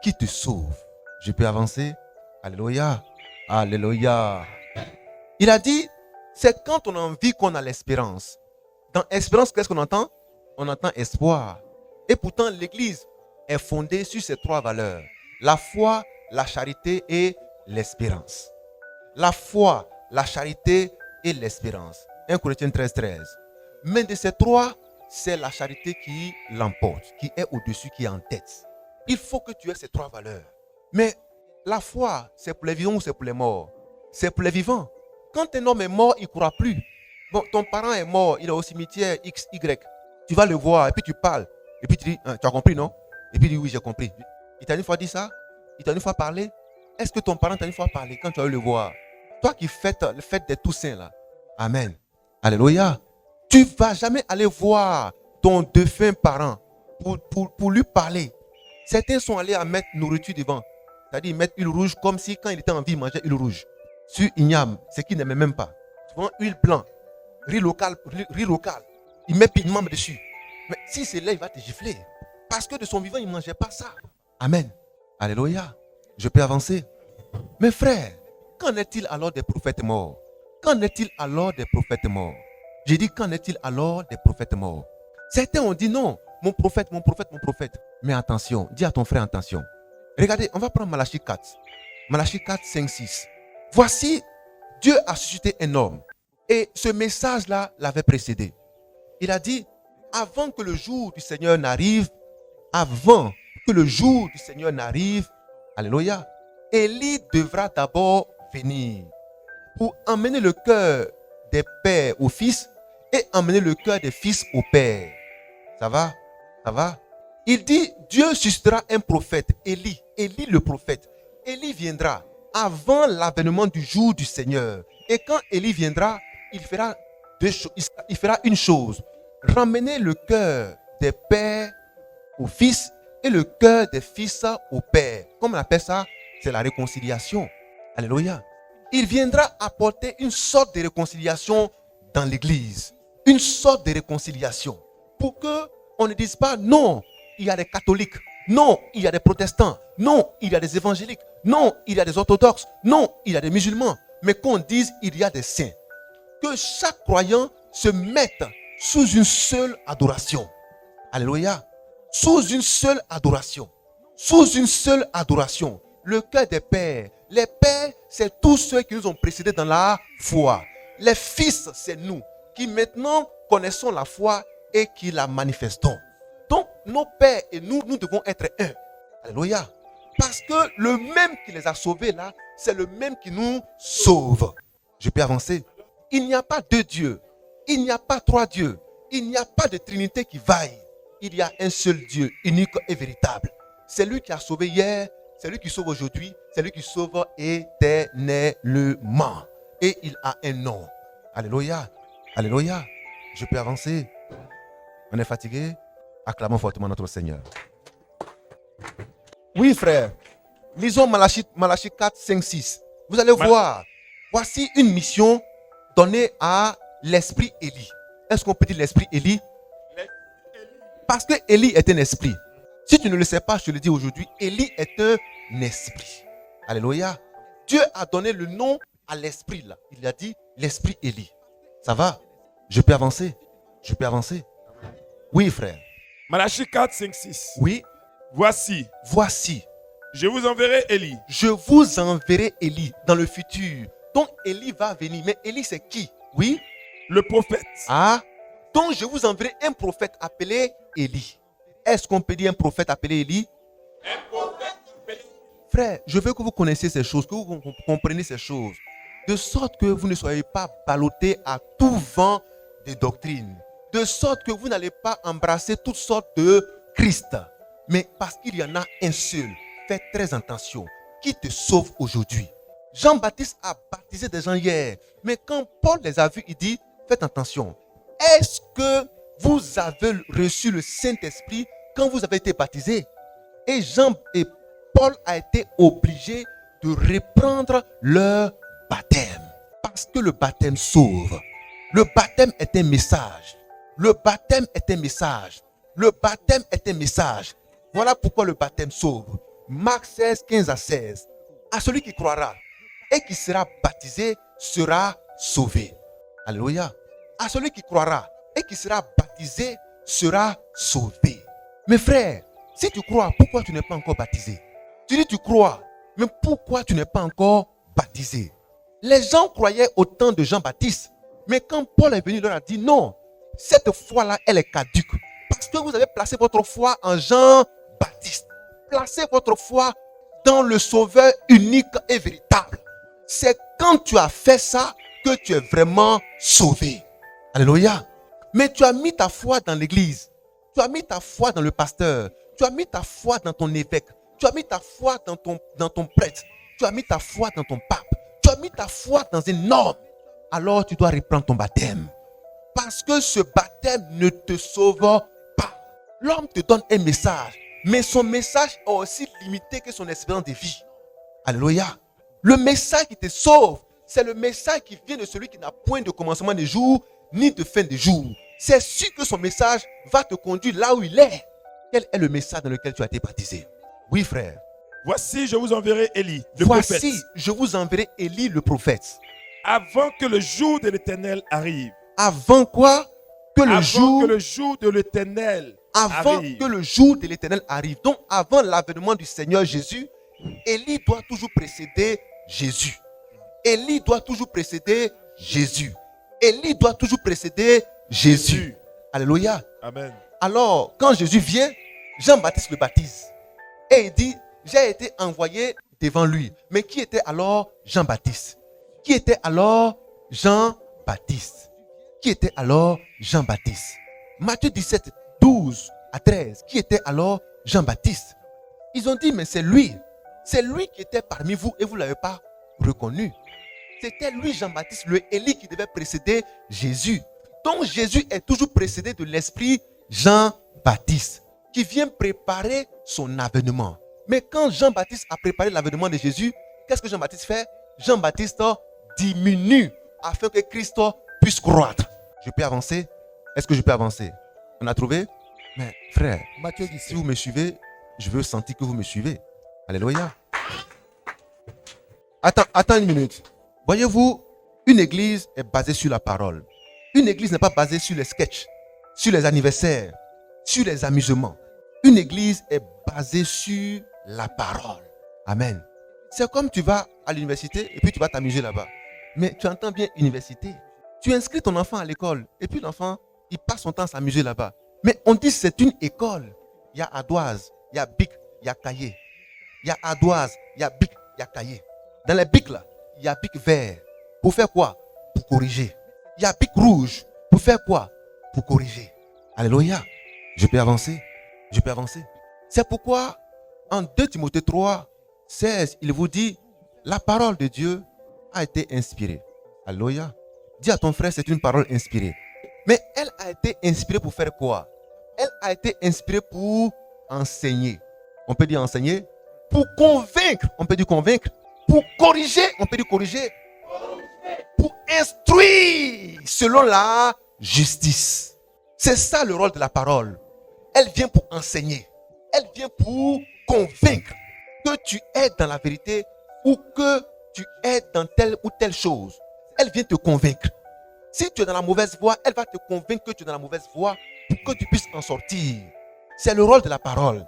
Qui te sauve? Je peux avancer? Alléluia. Alléluia. Il a dit, c'est quand on en vit qu'on a l'espérance. Dans espérance, qu'est-ce qu'on entend? On entend espoir. Et pourtant, l'Église est fondée sur ces trois valeurs. La foi, la charité et l'espérance. La foi, la charité et l'espérance. 1 Corinthiens 13, 13. Mais de ces trois, c'est la charité qui l'emporte, qui est au-dessus, qui est en tête. Il faut que tu aies ces 3 valeurs. Mais la foi, c'est pour les vivants ou c'est pour les morts? C'est pour les vivants. Quand un homme est mort, il ne croit plus. Bon, ton parent est mort, il est au cimetière X, Y. Tu vas le voir et puis tu parles. Et puis tu dis, tu as compris, non? Et puis il dit, oui, j'ai compris. Il t'a une fois dit ça? Il t'a une fois parlé? Est-ce que ton parent t'a une fois parlé quand tu as eu le voir? Toi qui fêtes le fête des Toussaints là. Amen. Alléluia. Tu ne vas jamais aller voir ton défunt parent pour lui parler. Certains sont allés à mettre nourriture devant. C'est-à-dire, ils mettent huile rouge comme si quand il était en vie, il mangeait huile rouge. Sur igname, ce qu'il n'aimait même pas. Souvent, huile blanche, riz local. Il met pigment dessus. Mais si c'est là, il va te gifler. Parce que de son vivant, il ne mangeait pas ça. Amen. Alléluia. Je peux avancer. Mes frères, qu'en est-il alors des prophètes morts? Qu'en est-il alors des prophètes morts? J'ai dit, qu'en est-il alors des prophètes morts? Certains ont dit non, mon prophète, mon prophète, mon prophète. Mais attention, dis à ton frère attention. Regardez, on va prendre Malachie 4. Malachie 4, 5, 6. Voici, Dieu a suscité un homme. Et ce message-là l'avait précédé. Il a dit, avant que le jour du Seigneur n'arrive, alléluia, Élie devra d'abord venir pour emmener le cœur des pères aux fils et emmener le cœur des fils aux pères. Ça va? Ça va? Il dit, Dieu suscitera un prophète, Élie le prophète. Élie viendra avant l'avènement du jour du Seigneur. Et quand Élie viendra, il fera une chose. Ramener le cœur des pères aux fils et le cœur des fils aux pères. Comme on appelle ça, c'est la réconciliation. Alléluia. Il viendra apporter une sorte de réconciliation dans l'église. Une sorte de réconciliation. Pour qu'on ne dise pas non, il y a des catholiques. Non, il y a des protestants. Non, il y a des évangéliques. Non, il y a des orthodoxes. Non, il y a des musulmans. Mais qu'on dise il y a des saints. Que chaque croyant se mette sous une seule adoration. Alléluia. Sous une seule adoration. Sous une seule adoration. Le cœur des pères. Les pères, c'est tous ceux qui nous ont précédés dans la foi. Les fils, c'est nous qui maintenant connaissons la foi et qui la manifestons. Donc, nos pères et nous devons être un. Alléluia. Parce que le même qui les a sauvés là, c'est le même qui nous sauve. Je peux avancer. Il n'y a pas 2 dieux. Il n'y a pas 3 dieux. Il n'y a pas de trinité qui vaille. Il y a un seul Dieu, unique et véritable. C'est lui qui a sauvé hier, c'est lui qui sauve aujourd'hui, c'est lui qui sauve éternellement. Et il a un nom. Alléluia. Alléluia. Je peux avancer. On est fatigué? Acclamons fortement notre Seigneur. Oui, frère. Lisons Malachie 4, 5, 6. Vous allez voir. Voici une mission donnée à l'esprit Élie. Est-ce qu'on peut dire l'esprit Élie? Parce que Élie est un esprit. Si tu ne le sais pas, je te le dis aujourd'hui, Élie est un esprit. Alléluia. Dieu a donné le nom à l'esprit là. Il a dit l'esprit Élie. Ça va? Je peux avancer? Je peux avancer? Oui, frère. Malachie 4, 5, 6. Oui. Voici, je vous enverrai Élie. Je vous enverrai Élie dans le futur. Donc Élie va venir. Mais Élie c'est qui? Oui. Le prophète. Ah. Donc je vous enverrai un prophète appelé Élie. Est-ce qu'on peut dire un prophète appelé Élie? Un prophète appelé. Frère, je veux que vous connaissiez ces choses, que vous compreniez ces choses. De sorte que vous ne soyez pas ballottés à tout vent de doctrine. De sorte que vous n'allez pas embrasser toutes sortes de Christ. Mais parce qu'il y en a un seul, fais très attention, qui te sauve aujourd'hui. Jean-Baptiste a baptisé des gens hier. Mais quand Paul les a vus, il dit, faites attention. Est-ce que vous avez reçu le Saint-Esprit quand vous avez été baptisé? Et Paul a été obligé de reprendre leur baptême. Parce que le baptême sauve. Le baptême est un message. Le baptême est un message. Le baptême est un message. Voilà pourquoi le baptême sauve. Marc 16, 15 à 16. À celui qui croira et qui sera baptisé sera sauvé. Alléluia. À celui qui croira et qui sera baptisé sera sauvé. Mes frères, si tu crois, pourquoi tu n'es pas encore baptisé? Tu dis tu crois, mais pourquoi tu n'es pas encore baptisé? Les gens croyaient au temps de Jean-Baptiste. Mais quand Paul est venu, il leur a dit non, cette foi-là, elle est caduque. Parce que vous avez placé votre foi en Jean-Baptiste. Placez votre foi dans le Sauveur unique et véritable. C'est quand tu as fait ça que tu es vraiment sauvé. Alléluia. Mais tu as mis ta foi dans l'église. Tu as mis ta foi dans le pasteur. Tu as mis ta foi dans ton évêque. Tu as mis ta foi dans ton prêtre. Tu as mis ta foi dans ton pape. Tu as mis ta foi dans un homme. Alors tu dois reprendre ton baptême. Parce que ce baptême ne te sauve pas. L'homme te donne un message. Mais son message est aussi limité que son espérance de vie. Alléluia. Le message qui te sauve, c'est le message qui vient de celui qui n'a point de commencement de jour, ni de fin de jour. C'est sûr que son message va te conduire là où il est. Quel est le message dans lequel tu as été baptisé? Oui, frère. Voici, je vous enverrai Élie, le Voici, prophète, je vous enverrai Élie le prophète. avant que le jour de l'Éternel arrive. Avant quoi? Que le Avant jour, que le jour de l'Éternel avant arrive. que le jour de l'Éternel arrive. Donc, avant l'avènement du Seigneur Jésus, Élie doit toujours précéder Jésus. Élie doit toujours précéder Jésus. Élie doit toujours précéder Jésus. Alléluia. Amen. Alors, quand Jésus vient, Jean-Baptiste le baptise. Et il dit, j'ai été envoyé devant lui. Mais qui était alors Jean-Baptiste? Qui était alors Jean-Baptiste? Qui était alors Jean-Baptiste? Matthieu 17, 12 à 13. Qui était alors Jean-Baptiste? Ils ont dit, mais c'est lui. C'est lui qui était parmi vous et vous ne l'avez pas reconnu. C'était lui, Jean-Baptiste, le Élie qui devait précéder Jésus. Donc Jésus est toujours précédé de l'esprit Jean-Baptiste qui vient préparer son avènement. Mais quand Jean-Baptiste a préparé l'avènement de Jésus, qu'est-ce que Jean-Baptiste fait? Jean-Baptiste diminue afin que Christ puisse croître. Je peux avancer? Est-ce que je peux avancer? On a trouvé? Mais frère, Matthieu si 17. vous me suivez, je veux sentir que vous me suivez. Alléluia. Attends une minute. Voyez-vous, une église est basée sur la parole. Une église n'est pas basée sur les sketchs, sur les anniversaires, sur les amusements. Une église est basée sur la parole. Amen. C'est comme tu vas à l'université et puis tu vas t'amuser là-bas. Mais tu entends bien université. Tu inscris ton enfant à l'école et puis l'enfant, il passe son temps à s'amuser là-bas. Mais on dit que c'est une école. Il y a ardoise, il y a bic, il y a cahier. Il y a ardoise, il y a bic, il y a cahier. Dans les bics là, il y a bic vert. Pour faire quoi? Pour corriger. Il y a bic rouge. Pour faire quoi? Pour corriger. Alléluia. Je peux avancer? Je peux avancer? C'est pourquoi en 2 Timothée 3, 16, il vous dit, la parole de Dieu a été inspirée. Alléluia. Dis à ton frère, c'est une parole inspirée. Mais elle a été inspirée pour faire quoi? Elle a été inspirée pour enseigner. On peut dire enseigner. Pour convaincre. On peut dire convaincre. Pour corriger. On peut dire corriger. Pour instruire selon la justice. C'est ça le rôle de la parole. Elle vient pour enseigner. Elle vient pour convaincre que tu es dans la vérité ou que tu es dans telle ou telle chose. Elle vient te convaincre. Si tu es dans la mauvaise voie, elle va te convaincre que tu es dans la mauvaise voie pour que tu puisses en sortir. C'est le rôle de la parole.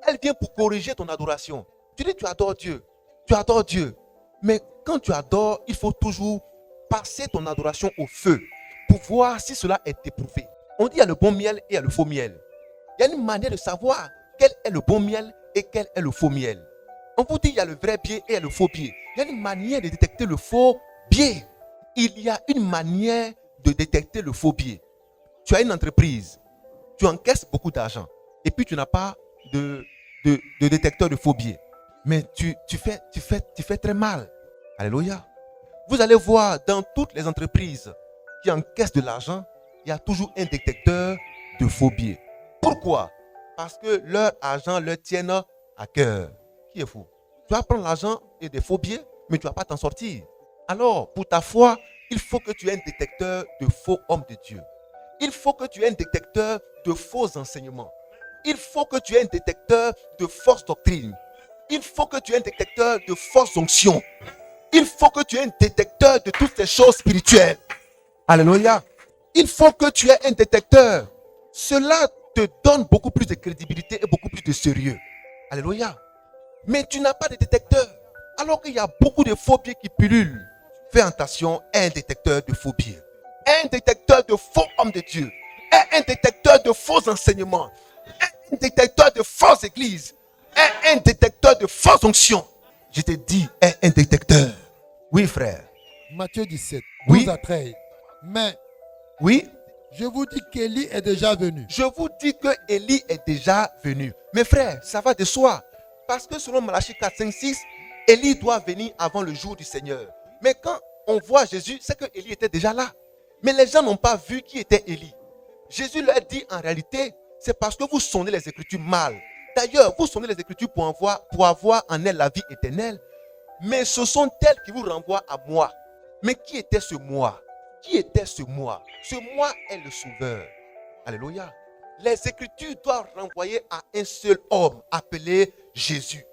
Elle vient pour corriger ton adoration. Tu dis tu adores Dieu. Tu adores Dieu. Mais quand tu adores, il faut toujours passer ton adoration au feu pour voir si cela est éprouvé. On dit il y a le bon miel et il y a le faux miel. Il y a une manière de savoir quel est le bon miel et quel est le faux miel. On vous dit il y a le vrai biais et il y a le faux biais. Il y a une manière de détecter le faux biais. Il y a une manière de détecter le faux biais. Tu as une entreprise, tu encaisses beaucoup d'argent et puis tu n'as pas de détecteur de faux biais. Mais tu fais très mal. Alléluia. Vous allez voir dans toutes les entreprises qui encaissent de l'argent, il y a toujours un détecteur de faux biais. Pourquoi? Parce que leur argent leur tient à cœur. Qui est fou? Tu vas prendre l'argent et des faux biais, mais tu ne vas pas t'en sortir. Alors, pour ta foi, il faut que tu aies un détecteur de faux hommes de Dieu. Il faut que tu aies un détecteur de faux enseignements. Il faut que tu aies un détecteur de fausses doctrines. Il faut que tu aies un détecteur de fausses onctions. Il faut que tu aies un détecteur de toutes ces choses spirituelles. Alléluia. Il faut que tu aies un détecteur. Cela te donne beaucoup plus de crédibilité et beaucoup plus de sérieux. Alléluia. Mais tu n'as pas de détecteur. Alors qu'il y a beaucoup de faux biais qui pullulent. Fais attention à un détecteur de faux biais. Un détecteur de faux hommes de Dieu. est un détecteur de faux enseignements, est un détecteur de fausses églises, est un détecteur de fausses onctions. Je te dis, est un détecteur. Oui, frère. Matthieu 17, 12 Oui. à 13. Mais Oui, je vous dis qu'Élie est déjà venu. je vous dis que Élie est déjà venu. Mes frères, ça va de soi. Parce que selon Malachie 4, 5, 6, Élie doit venir avant le jour du Seigneur. Mais quand on voit Jésus, c'est que Élie était déjà là. Mais les gens n'ont pas vu qui était Élie. Jésus leur dit en réalité, c'est parce que vous sonnez les Écritures mal. D'ailleurs, vous sonnez les Écritures pour avoir en elles la vie éternelle. Mais ce sont elles qui vous renvoient à moi. Mais qui était ce moi? Qui était ce moi? Ce moi est le Sauveur. Alléluia. Les Écritures doivent renvoyer à un seul homme appelé Jésus.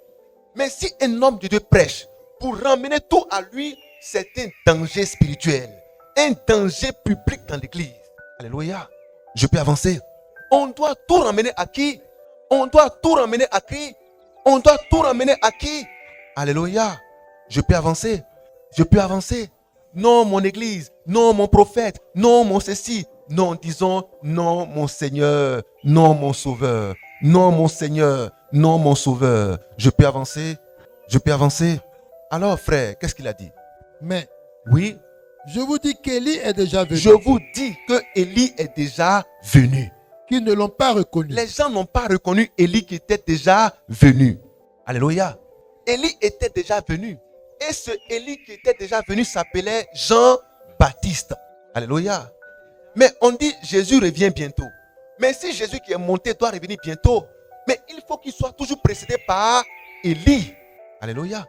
Mais si un homme de Dieu prêche pour ramener tout à lui, c'est un danger spirituel. Un danger public dans l'église. Alléluia. Je peux avancer. On doit tout ramener à qui? On doit tout ramener à qui? On doit tout ramener à qui? Alléluia. Je peux avancer. Je peux avancer. Non, mon église. Non, mon prophète. Non, mon ceci. Non, disons, non, mon Seigneur. Non, mon Sauveur. Non, mon Seigneur. Non, mon Sauveur. Je peux avancer. Je peux avancer. Alors, frère, qu'est-ce qu'il a dit? Mais Oui, je vous dis qu'Élie est déjà venu. je vous dis que Élie est déjà venu. Qu'ils ne l'ont pas reconnu. Les gens n'ont pas reconnu Élie qui était déjà venu. Alléluia. Élie était déjà venu. Et ce Élie qui était déjà venu s'appelait Jean-Baptiste. Alléluia. Mais on dit Jésus revient bientôt. Mais si Jésus qui est monté doit revenir bientôt, mais il faut qu'il soit toujours précédé par Élie. Alléluia.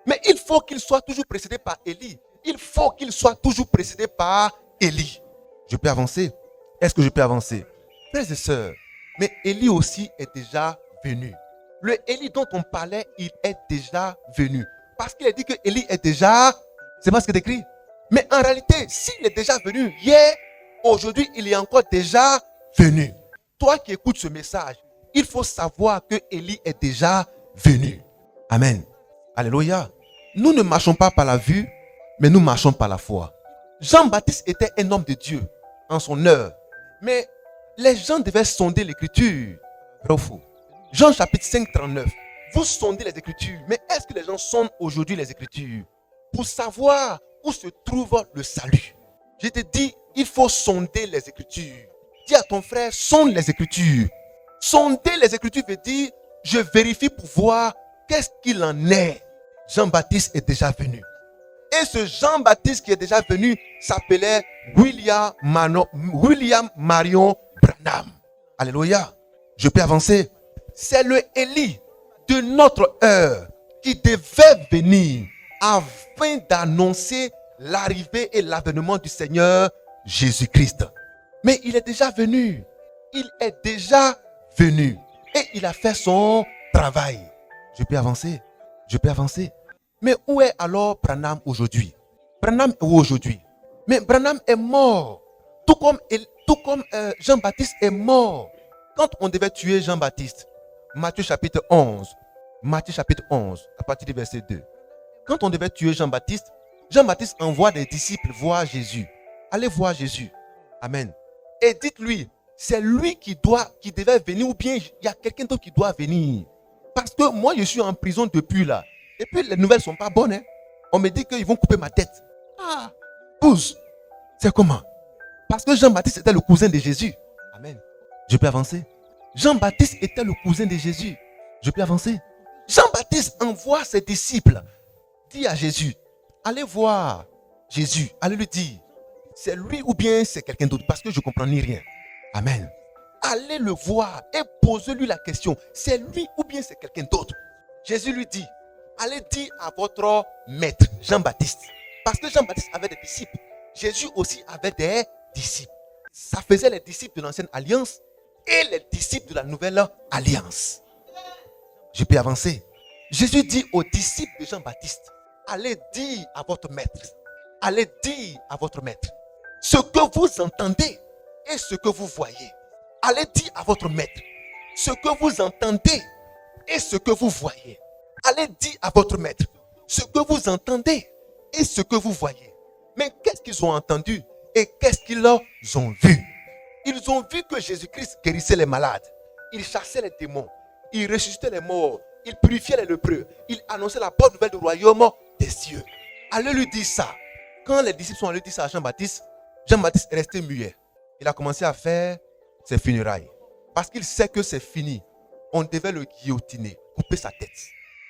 Mais il faut qu'il soit toujours précédé par Élie. Il faut qu'il soit toujours précédé par Élie. Je peux avancer? Est-ce que je peux avancer? Frères et sœurs, mais Élie aussi est déjà venu. Le Élie dont on parlait, il est déjà venu. Parce qu'il a dit que Élie est déjà... C'est pas ce qu'il est écrit. Mais en réalité, s'il est déjà venu hier, aujourd'hui, il est encore déjà venu. Toi qui écoutes ce message, il faut savoir que Élie est déjà venu. Amen. Alléluia. Nous ne marchons pas par la vue, mais nous marchons par la foi. Jean-Baptiste était un homme de Dieu en son heure. Mais les gens devaient sonder l'écriture. Vrai ou faux? Jean chapitre 5, 39. Vous sondez les écritures. Mais est-ce que les gens sondent aujourd'hui les écritures pour savoir où se trouve le salut? Je te dis, il faut sonder les écritures. Dis à ton frère, sonde les écritures. Sonder les écritures veut dire, je vérifie pour voir qu'est-ce qu'il en est. Jean-Baptiste est déjà venu. Et ce Jean-Baptiste qui est déjà venu s'appelait William Marion Branham. Alléluia. Je peux avancer. C'est le Élie de notre heure qui devait venir afin d'annoncer l'arrivée et l'avènement du Seigneur Jésus-Christ. Mais il est déjà venu. Il est déjà venu. Et il a fait son travail. Je peux avancer. Je peux avancer. Mais où est alors Branham aujourd'hui? Branham est où aujourd'hui? Mais Branham est mort. Tout comme Jean-Baptiste est mort. Quand on devait tuer Jean-Baptiste, Matthieu chapitre 11, à partir du verset 2. Quand on devait tuer Jean-Baptiste, Jean-Baptiste envoie des disciples voir Jésus. Allez voir Jésus. Amen. Et dites-lui, c'est lui qui devait venir ou bien il y a quelqu'un d'autre qui doit venir. Parce que moi, je suis en prison depuis là. Et puis, les nouvelles ne sont pas bonnes. Hein. On me dit qu'ils vont couper ma tête. Ah, pousse. C'est comment? Parce que Jean-Baptiste était le cousin de Jésus. Amen. Je peux avancer. Jean-Baptiste était le cousin de Jésus. Je peux avancer. Jean-Baptiste envoie ses disciples. Dit à Jésus, allez voir Jésus. Allez lui dire, c'est lui ou bien c'est quelqu'un d'autre. Parce que je ne comprends ni rien. Amen. Allez le voir et posez-lui la question. C'est lui ou bien c'est quelqu'un d'autre? Jésus lui dit, allez dire à votre maître, Jean-Baptiste. Parce que Jean-Baptiste avait des disciples. Jésus aussi avait des disciples. Ça faisait les disciples de l'ancienne alliance et les disciples de la nouvelle alliance. Je peux avancer. Jésus dit aux disciples de Jean-Baptiste, allez dire à votre maître. Allez dire à votre maître ce que vous entendez et ce que vous voyez. Allez dire à votre maître ce que vous entendez et ce que vous voyez. Allez dire à votre maître ce que vous entendez et ce que vous voyez. Mais qu'est-ce qu'ils ont entendu et qu'est-ce qu'ils ont vu? Ils ont vu que Jésus-Christ guérissait les malades. Il chassait les démons. Il ressuscitait les morts. Il purifiait les lépreux. Il annonçait la bonne nouvelle du royaume des cieux. Allez lui dire ça. Quand les disciples sont allés dire ça à Jean-Baptiste, Jean-Baptiste est resté muet. Il a commencé à faire ses funérailles. Parce qu'il sait que c'est fini. On devait le guillotiner, couper sa tête.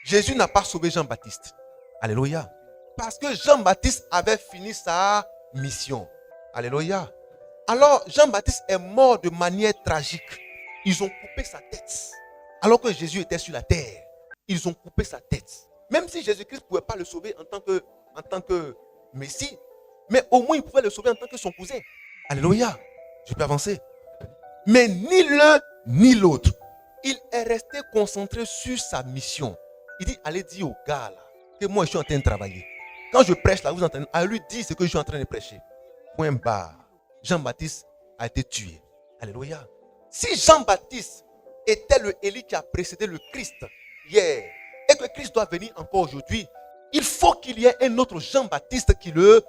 Jésus n'a pas sauvé Jean-Baptiste. Alléluia. Parce que Jean-Baptiste avait fini sa mission. Alléluia. Alors Jean-Baptiste est mort de manière tragique. Ils ont coupé sa tête. Alors que Jésus était sur la terre. Ils ont coupé sa tête. Même si Jésus-Christ ne pouvait pas le sauver en tant que Messie, mais au moins il pouvait le sauver en tant que son cousin. Alléluia. Je peux avancer. Mais ni l'un ni l'autre. Il est resté concentré sur sa mission. Il dit, allez dire au gars là, que moi je suis en train de travailler. Quand je prêche là, vous entendez, allez lui dire ce que je suis en train de prêcher. Point barre. Jean-Baptiste a été tué. Alléluia. Si Jean-Baptiste était le Élie qui a précédé le Christ hier, et que Christ doit venir encore aujourd'hui, il faut qu'il y ait un autre Jean-Baptiste qui le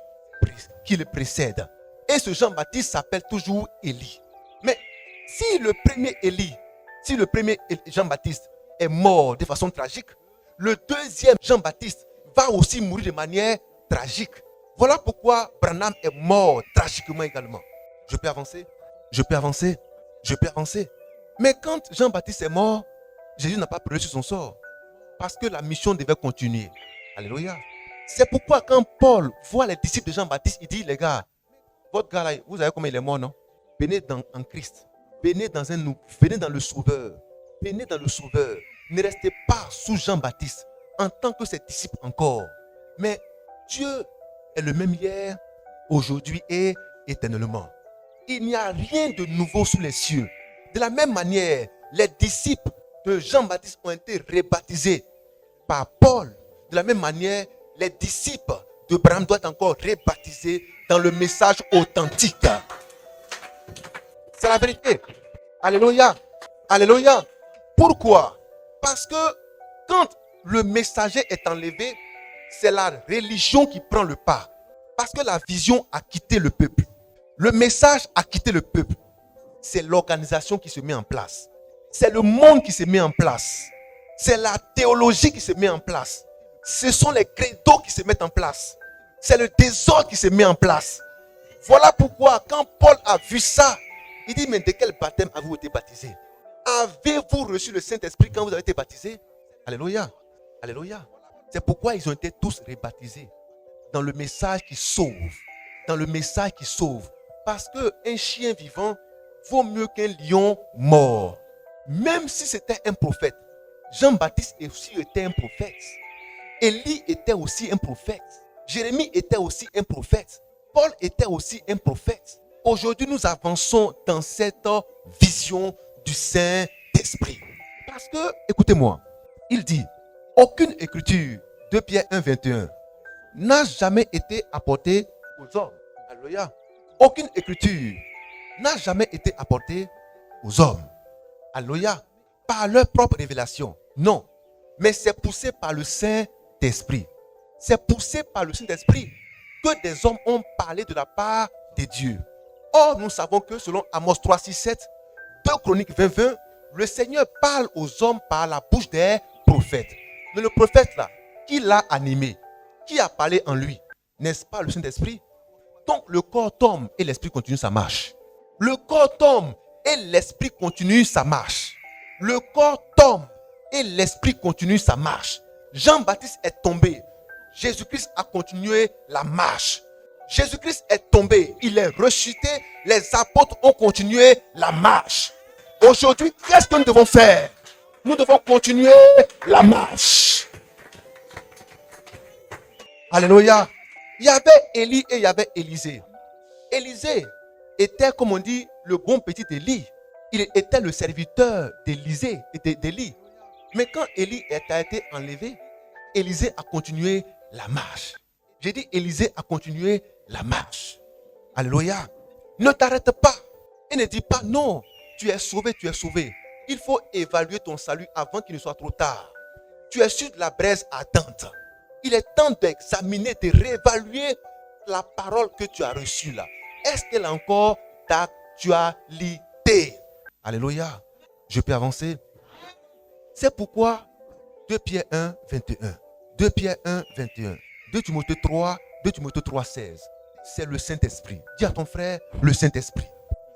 précède. Et ce Jean-Baptiste s'appelle toujours Élie. Mais si le premier Élie, si le premier Jean-Baptiste est mort de façon tragique, le deuxième Jean-Baptiste va aussi mourir de manière tragique. Voilà pourquoi Branham est mort tragiquement également. Je peux avancer? Je peux avancer? Je peux avancer? Mais quand Jean-Baptiste est mort, Jésus n'a pas pleuré sur son sort. Parce que la mission devait continuer. Alléluia. C'est pourquoi quand Paul voit les disciples de Jean-Baptiste, il dit, les gars, votre gars là, vous savez comment il est mort, non? Venez en Christ. Venez dans le Sauveur. Venez dans le Sauveur. Ne restez pas sous Jean-Baptiste en tant que ses disciples encore. Mais Dieu est le même hier, aujourd'hui et éternellement. Il n'y a rien de nouveau sous les cieux. De la même manière, les disciples de Jean-Baptiste ont été rebaptisés par Paul. De la même manière, les disciples de Branham doivent être encore rebaptisés dans le message authentique. C'est la vérité. Alléluia. Alléluia. Pourquoi? Parce que quand le messager est enlevé, c'est la religion qui prend le pas. Parce que la vision a quitté le peuple. Le message a quitté le peuple. C'est l'organisation qui se met en place. C'est le monde qui se met en place. C'est la théologie qui se met en place. Ce sont les credos qui se mettent en place. C'est le désordre qui se met en place. Voilà pourquoi quand Paul a vu ça, il dit, mais de quel baptême avez-vous été baptisé? Avez-vous reçu le Saint-Esprit quand vous avez été baptisé? Alléluia. Alléluia. C'est pourquoi ils ont été tous rebaptisés dans le message qui sauve. Dans le message qui sauve. Parce qu'un chien vivant vaut mieux qu'un lion mort. Même si c'était un prophète. Jean-Baptiste aussi était un prophète. Élie était aussi un prophète. Jérémie était aussi un prophète. Paul était aussi un prophète. Aujourd'hui, nous avançons dans cette vision du Saint-Esprit. Parce que, écoutez-moi, il dit, aucune écriture, 2 Pierre 1, 21, n'a jamais été apportée aux hommes. Alléluia. Aucune écriture n'a jamais été apportée aux hommes. Alléluia. Par leur propre révélation. Non. Mais c'est poussé par le Saint-Esprit. C'est poussé par le Saint-Esprit que des hommes ont parlé de la part de Dieu. Or, nous savons que selon Amos 3, 6, 7, 2 Chroniques 20, 20, le Seigneur parle aux hommes par la bouche des prophètes. Mais le prophète là, qui l'a animé? Qui a parlé en lui? N'est-ce pas le Saint-Esprit? Donc le corps tombe et l'esprit continue sa marche. Le corps tombe et l'esprit continue sa marche. Le corps tombe et l'esprit continue sa marche. Jean-Baptiste est tombé. Jésus-Christ a continué la marche. Jésus-Christ est tombé. Il est ressuscité. Les apôtres ont continué la marche. Aujourd'hui, qu'est-ce que nous devons faire? Nous devons continuer la marche. Alléluia. Il y avait Élie et il y avait Élisée. Élisée était, comme on dit, le bon petit Élie. Il était le serviteur d'Élie. Mais quand Élie a été enlevé, Élisée a continué la marche. J'ai dit Élisée a continué la marche. Alléluia. Ne t'arrête pas. Et ne dis pas non. Tu es sauvé, tu es sauvé. Il faut évaluer ton salut avant qu'il ne soit trop tard. Tu es sur de la braise ardente. Il est temps d'examiner, de réévaluer la parole que tu as reçue là. Est-ce qu'elle est encore d'actualité? spiritualité. Alléluia. Je peux avancer. C'est pourquoi 2 Pierre 1, 21. 2 Pierre 1, 21. 2 Timothée 3, 2 Timothée 3, 16. C'est le Saint-Esprit. Dis à ton frère, le Saint-Esprit.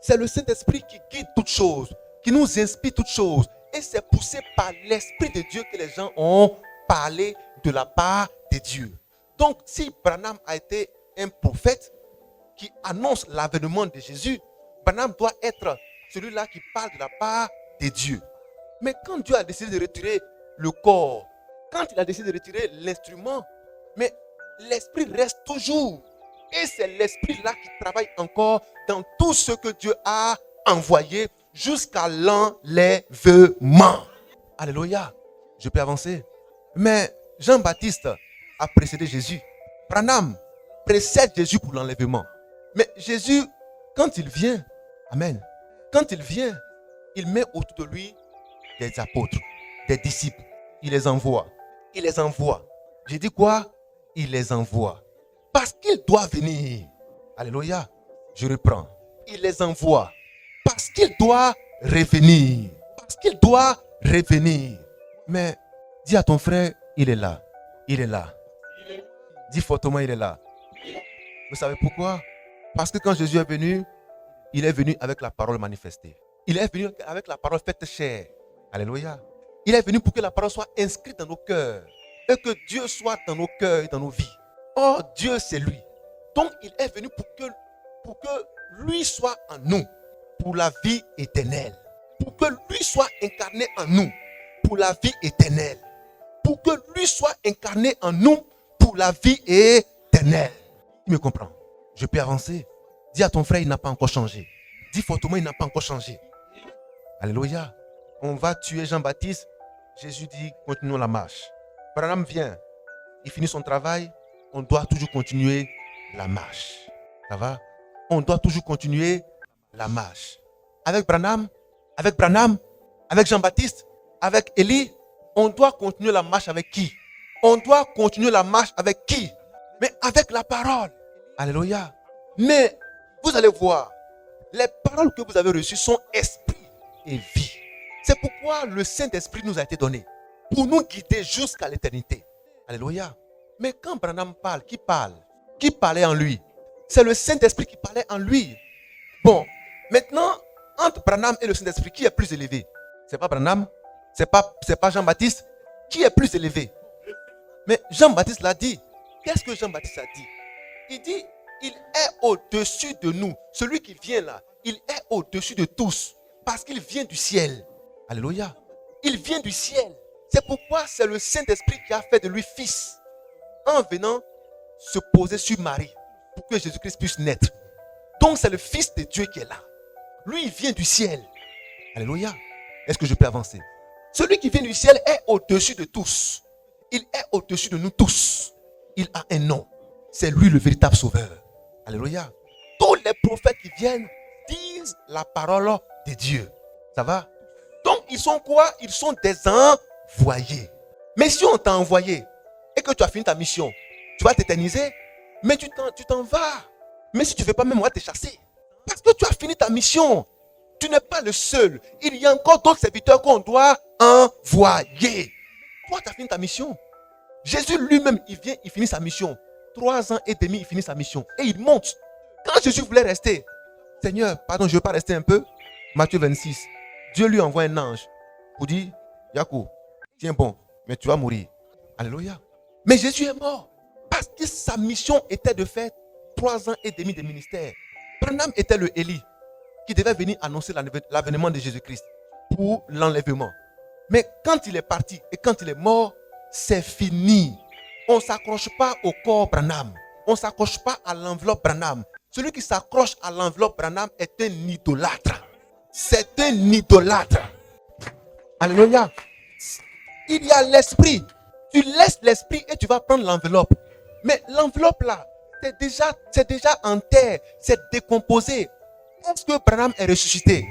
C'est le Saint-Esprit qui guide toutes choses, qui nous inspire toutes choses. Et c'est poussé par l'Esprit de Dieu que les gens ont parlé de la part de Dieu. Donc, si Branham a été un prophète qui annonce l'avènement de Jésus, Branham doit être celui-là qui parle de la part de Dieu. Mais quand Dieu a décidé de retirer le corps, quand il a décidé de retirer l'instrument, mais l'esprit reste toujours. Et c'est l'esprit-là qui travaille encore dans tout ce que Dieu a envoyé jusqu'à l'enlèvement. Alléluia. Je peux avancer. Mais Jean-Baptiste a précédé Jésus. Branham précède Jésus pour l'enlèvement. Mais Jésus, quand il vient, amen, quand il vient, il met autour de lui des apôtres, des disciples. Il les envoie. Il les envoie. J'ai dit quoi? Il les envoie. Parce qu'il doit venir. Alléluia. Je reprends. Il les envoie. Parce qu'il doit revenir. Parce qu'il doit revenir. Mais dis à ton frère, il est là. Il est là. Dis fortement, il est là. Vous savez pourquoi? Parce que quand Jésus est venu, il est venu avec la parole manifestée. Il est venu avec la parole faite chair. Alléluia. Il est venu pour que la parole soit inscrite dans nos cœurs. Et que Dieu soit dans nos cœurs et dans nos vies. Oh, Dieu, c'est lui. Donc, il est venu pour que lui soit en nous, pour la vie éternelle. Pour que lui soit incarné en nous, pour la vie éternelle. Pour que lui soit incarné en nous, pour la vie éternelle. Tu me comprends? Je peux avancer. Dis à ton frère, il n'a pas encore changé. Dis fortement, il n'a pas encore changé. Alléluia. On va tuer Jean-Baptiste. Jésus dit, continuons la marche. Branham vient. Il finit son travail. On doit toujours continuer la marche. Ça va? On doit toujours continuer la marche. Avec Branham, avec Jean-Baptiste, avec Élie, on doit continuer la marche avec qui? On doit continuer la marche avec qui? Mais avec la parole. Alléluia. Mais vous allez voir, les paroles que vous avez reçues sont esprit et vie. C'est pourquoi le Saint-Esprit nous a été donné pour nous guider jusqu'à l'éternité. Alléluia. Mais quand Branham parle, qui parle? Qui parlait en lui? C'est le Saint-Esprit qui parlait en lui. Bon, maintenant, entre Branham et le Saint-Esprit, qui est plus élevé? C'est pas Branham? C'est pas Jean-Baptiste? Qui est plus élevé? Mais Jean-Baptiste l'a dit. Qu'est-ce que Jean-Baptiste a dit? Il dit, il est au-dessus de nous. Celui qui vient là, il est au-dessus de tous. Parce qu'il vient du ciel. Alléluia. Il vient du ciel. C'est pourquoi c'est le Saint-Esprit qui a fait de lui fils. En venant se poser sur Marie. Pour que Jésus-Christ puisse naître. Donc c'est le Fils de Dieu qui est là. Lui, il vient du ciel. Alléluia. Est-ce que je peux avancer? Celui qui vient du ciel est au-dessus de tous. Il est au-dessus de nous tous. Il a un nom. C'est lui le véritable sauveur. Alléluia. Tous les prophètes qui viennent disent la parole de Dieu. Ça va? Donc ils sont quoi? Ils sont des envoyés. Mais si on t'a envoyé et que tu as fini ta mission, tu vas t'éterniser, mais tu t'en vas. Mais si tu ne fais pas, même on va te chasser. Parce que tu as fini ta mission. Tu n'es pas le seul. Il y a encore d'autres serviteurs qu'on doit envoyer. Toi, tu as fini ta mission. Jésus lui-même, il vient, il finit sa mission. 3 ans et demi, il finit sa mission. Et il monte. Quand Jésus voulait rester, Seigneur, pardon, je ne veux pas rester un peu. Matthieu 26. Dieu lui envoie un ange pour dire, Yakou, tiens bon, mais tu vas mourir. Alléluia. Mais Jésus est mort. Parce que sa mission était de faire 3 ans et demi de ministère. Branham était le Élie qui devait venir annoncer l'avènement de Jésus-Christ pour l'enlèvement. Mais quand il est parti et quand il est mort, c'est fini. On ne s'accroche pas au corps Branham. On ne s'accroche pas à l'enveloppe Branham. Celui qui s'accroche à l'enveloppe Branham est un idolâtre. C'est un idolâtre. Alléluia. Il y a l'esprit. Tu laisses l'esprit et tu vas prendre l'enveloppe. Mais l'enveloppe là, c'est déjà en terre. C'est décomposé. Est-ce que Branham est ressuscité?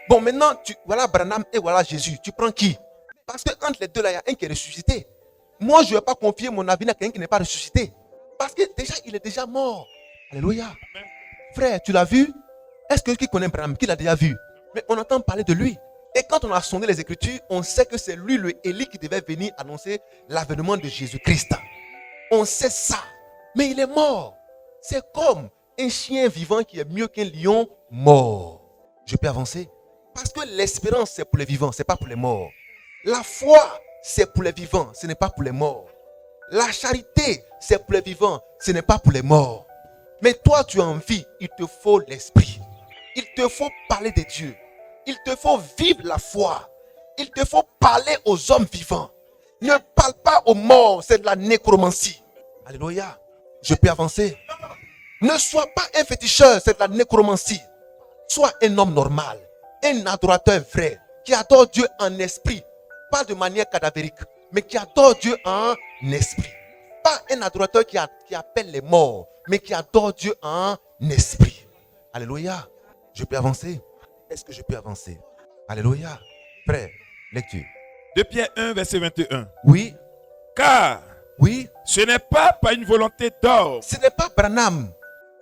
Bon, maintenant, voilà Branham et voilà Jésus. Tu prends qui? Parce que entre les deux là, il y a un qui est ressuscité. Moi, je ne vais pas confier mon avenir à quelqu'un qui n'est pas ressuscité. Parce que déjà, il est déjà mort. Alléluia. Frère, tu l'as vu? Est-ce que qui connaît Branham, qui l'a déjà vu? Mais on entend parler de lui. Et quand on a sondé les Écritures, on sait que c'est lui, le Élie, qui devait venir annoncer l'avènement de Jésus-Christ. On sait ça. Mais il est mort. C'est comme un chien vivant qui est mieux qu'un lion mort. Je peux avancer? Parce que l'espérance, c'est pour les vivants, ce n'est pas pour les morts. La foi, c'est pour les vivants, ce n'est pas pour les morts. La charité, c'est pour les vivants, ce n'est pas pour les morts. Mais toi, tu as envie, il te faut l'esprit. Il te faut parler de Dieu. Il te faut vivre la foi. Il te faut parler aux hommes vivants. Ne parle pas aux morts, c'est de la nécromancie. Alléluia. Je peux avancer. Ne sois pas un féticheur, c'est de la nécromancie. Sois un homme normal, un adorateur vrai, qui adore Dieu en esprit, pas de manière cadavérique, mais qui adore Dieu en esprit. Pas un adorateur qui appelle les morts, mais qui adore Dieu en esprit. Alléluia. Je peux avancer? Est-ce que je peux avancer? Alléluia. Frère, lecture. 2 Pierre 1, verset 21. Oui, Car oui. ce n'est pas par une volonté d'or Ce n'est pas Branham,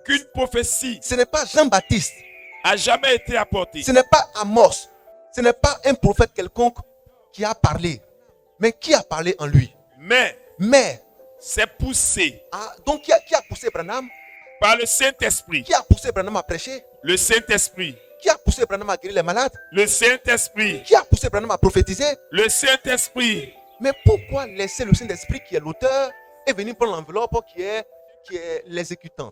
qu'une prophétie ce n'est pas Jean-Baptiste, a jamais été apportée. ce n'est pas Amos, ce n'est pas un prophète quelconque qui a parlé, mais qui a parlé en lui. Mais, C'est poussé donc qui a poussé Branham? par le Saint-Esprit. Qui a poussé Branham à prêcher? Le Saint-Esprit. Qui a poussé Branham à guérir les malades? Le Saint-Esprit. Qui a poussé Branham à prophétiser? Le Saint-Esprit. Mais pourquoi laisser le Saint-Esprit qui est l'auteur et venir prendre l'enveloppe qui est l'exécutant?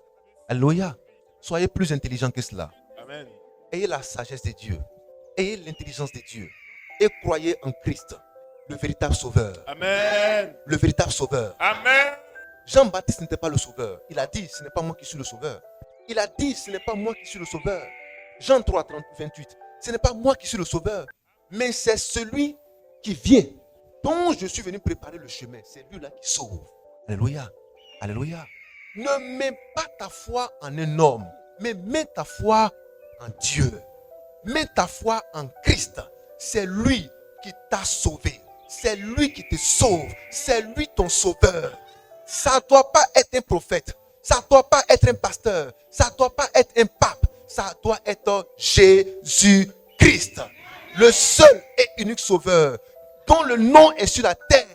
Alléluia. Soyez plus intelligents que cela. Amen. Ayez la sagesse de Dieu. Ayez l'intelligence de Dieu. Et croyez en Christ, le véritable sauveur. Amen. Le véritable sauveur. Amen. Jean-Baptiste n'était pas le sauveur. Il a dit, ce n'est pas moi qui suis le sauveur. Il a dit, ce n'est pas moi qui suis le sauveur. Jean 3, 28. Ce n'est pas moi qui suis le sauveur, mais c'est celui qui vient, dont je suis venu préparer le chemin. C'est lui-là qui sauve. Alléluia. Alléluia. Ne mets pas ta foi en un homme, mais mets ta foi en Dieu. Mets ta foi en Christ. C'est lui qui t'a sauvé. C'est lui qui te sauve. C'est lui ton sauveur. Ça ne doit pas être un prophète. Ça ne doit pas être un pasteur. Ça ne doit pas être un pape. Ça doit être Jésus-Christ. Le seul et unique sauveur dont le nom est sur la terre.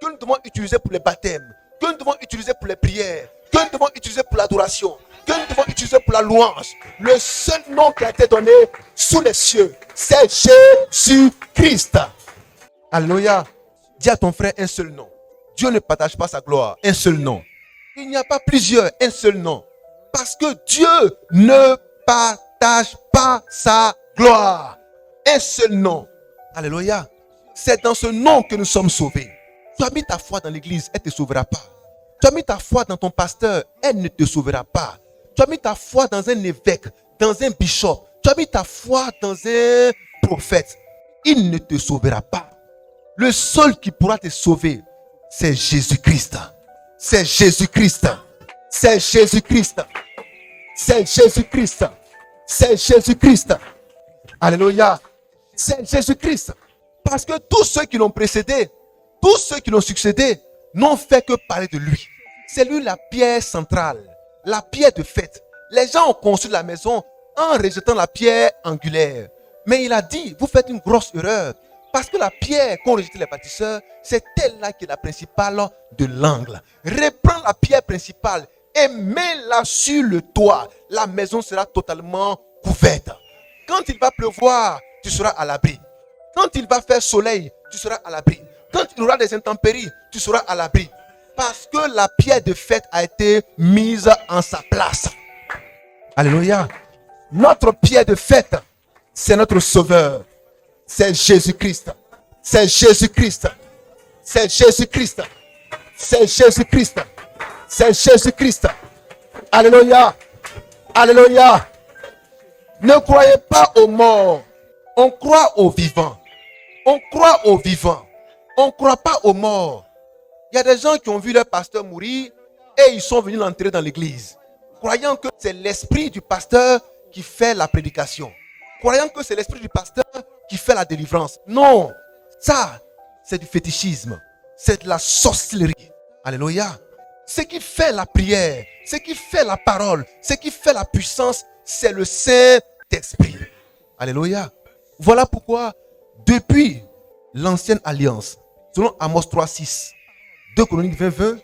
Que nous devons utiliser pour les baptêmes. Que nous devons utiliser pour les prières. Que nous devons utiliser pour l'adoration. Que nous devons utiliser pour la louange. Le seul nom qui a été donné sous les cieux, c'est Jésus-Christ. Alléluia. Dis à ton frère un seul nom. Dieu ne partage pas sa gloire. Un seul nom. Il n'y a pas plusieurs. Un seul nom. Parce que Dieu ne partage pas sa gloire. Un seul nom. Alléluia. C'est dans ce nom que nous sommes sauvés. Tu as mis ta foi dans l'église, elle ne te sauvera pas. Tu as mis ta foi dans ton pasteur, elle ne te sauvera pas. Tu as mis ta foi dans un évêque, dans un bishop. Tu as mis ta foi dans un prophète. Il ne te sauvera pas. Le seul qui pourra te sauver, c'est Jésus-Christ. C'est Jésus-Christ. C'est Jésus-Christ. C'est Jésus-Christ. C'est Jésus-Christ. Alléluia. C'est Jésus-Christ. Parce que tous ceux qui l'ont précédé, tous ceux qui l'ont succédé, n'ont fait que parler de lui. C'est lui la pierre centrale, la pierre de fête. Les gens ont construit la maison en rejetant la pierre angulaire. Mais il a dit, vous faites une grosse erreur. Parce que la pierre qu'ont rejeté les bâtisseurs, c'est elle-là qui est la principale de l'angle. Reprends la pierre principale et mets-la sur le toit. La maison sera totalement couverte. Quand il va pleuvoir, tu seras à l'abri. Quand il va faire soleil, tu seras à l'abri. Quand il y aura des intempéries, tu seras à l'abri. Parce que la pierre de fête a été mise en sa place. Alléluia. Notre pierre de fête, c'est notre sauveur. C'est Jésus-Christ. C'est Jésus-Christ. C'est Jésus-Christ. C'est Jésus-Christ. C'est Jésus-Christ. Alléluia. Alléluia. Ne croyez pas aux morts. On croit aux vivants. On croit aux vivants. On ne croit pas aux morts. Il y a des gens qui ont vu leur pasteur mourir et ils sont venus l'enterrer dans l'église. Croyant que c'est l'esprit du pasteur qui fait la prédication. Croyant que c'est l'esprit du pasteur qui fait la délivrance. Non, ça, c'est du fétichisme. C'est de la sorcellerie. Alléluia. Ce qui fait la prière, ce qui fait la parole, ce qui fait la puissance, c'est le Saint-Esprit. Saint-Esprit. Alléluia. Voilà pourquoi, depuis l'ancienne alliance, selon Amos 3:6, 2 Chroniques 20:20,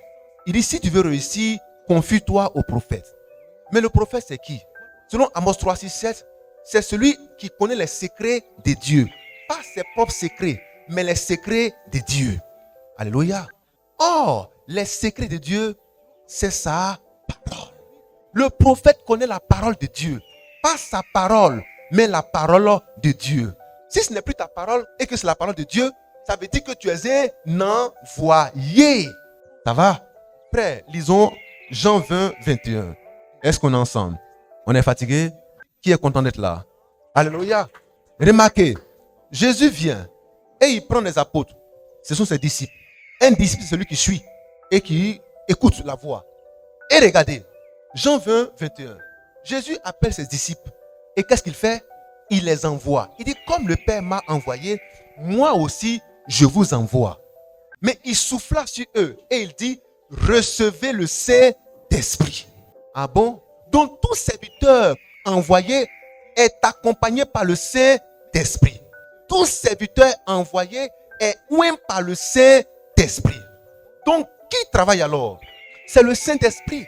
il dit, si tu veux réussir, confie-toi au prophète. Mais le prophète, c'est qui? Selon Amos 3:6-7, c'est celui qui connaît les secrets de Dieu. Pas ses propres secrets, mais les secrets de Dieu. Alléluia. Or, les secrets de Dieu, c'est sa parole. Le prophète connaît la parole de Dieu. Pas sa parole, mais la parole de Dieu. Si ce n'est plus ta parole et que c'est la parole de Dieu, ça veut dire que tu es un envoyé. Ça va? Frère, lisons Jean 20:21. Est-ce qu'on est ensemble? On est fatigué? Qui est content d'être là? Alléluia. Remarquez, Jésus vient et il prend les apôtres. Ce sont ses disciples. Un disciple, c'est celui qui suit et qui écoute la voix. Et regardez, Jean 20:21. Jésus appelle ses disciples. Et qu'est-ce qu'il fait? Il les envoie. Il dit, comme le Père m'a envoyé, moi aussi, je vous envoie. Mais il souffla sur eux et il dit, recevez le Saint-Esprit. Ah bon? Donc tout serviteur envoyé est accompagné par le Saint-Esprit. Tout serviteur envoyé est oint par le Saint-Esprit. Donc qui travaille alors? C'est le Saint-Esprit.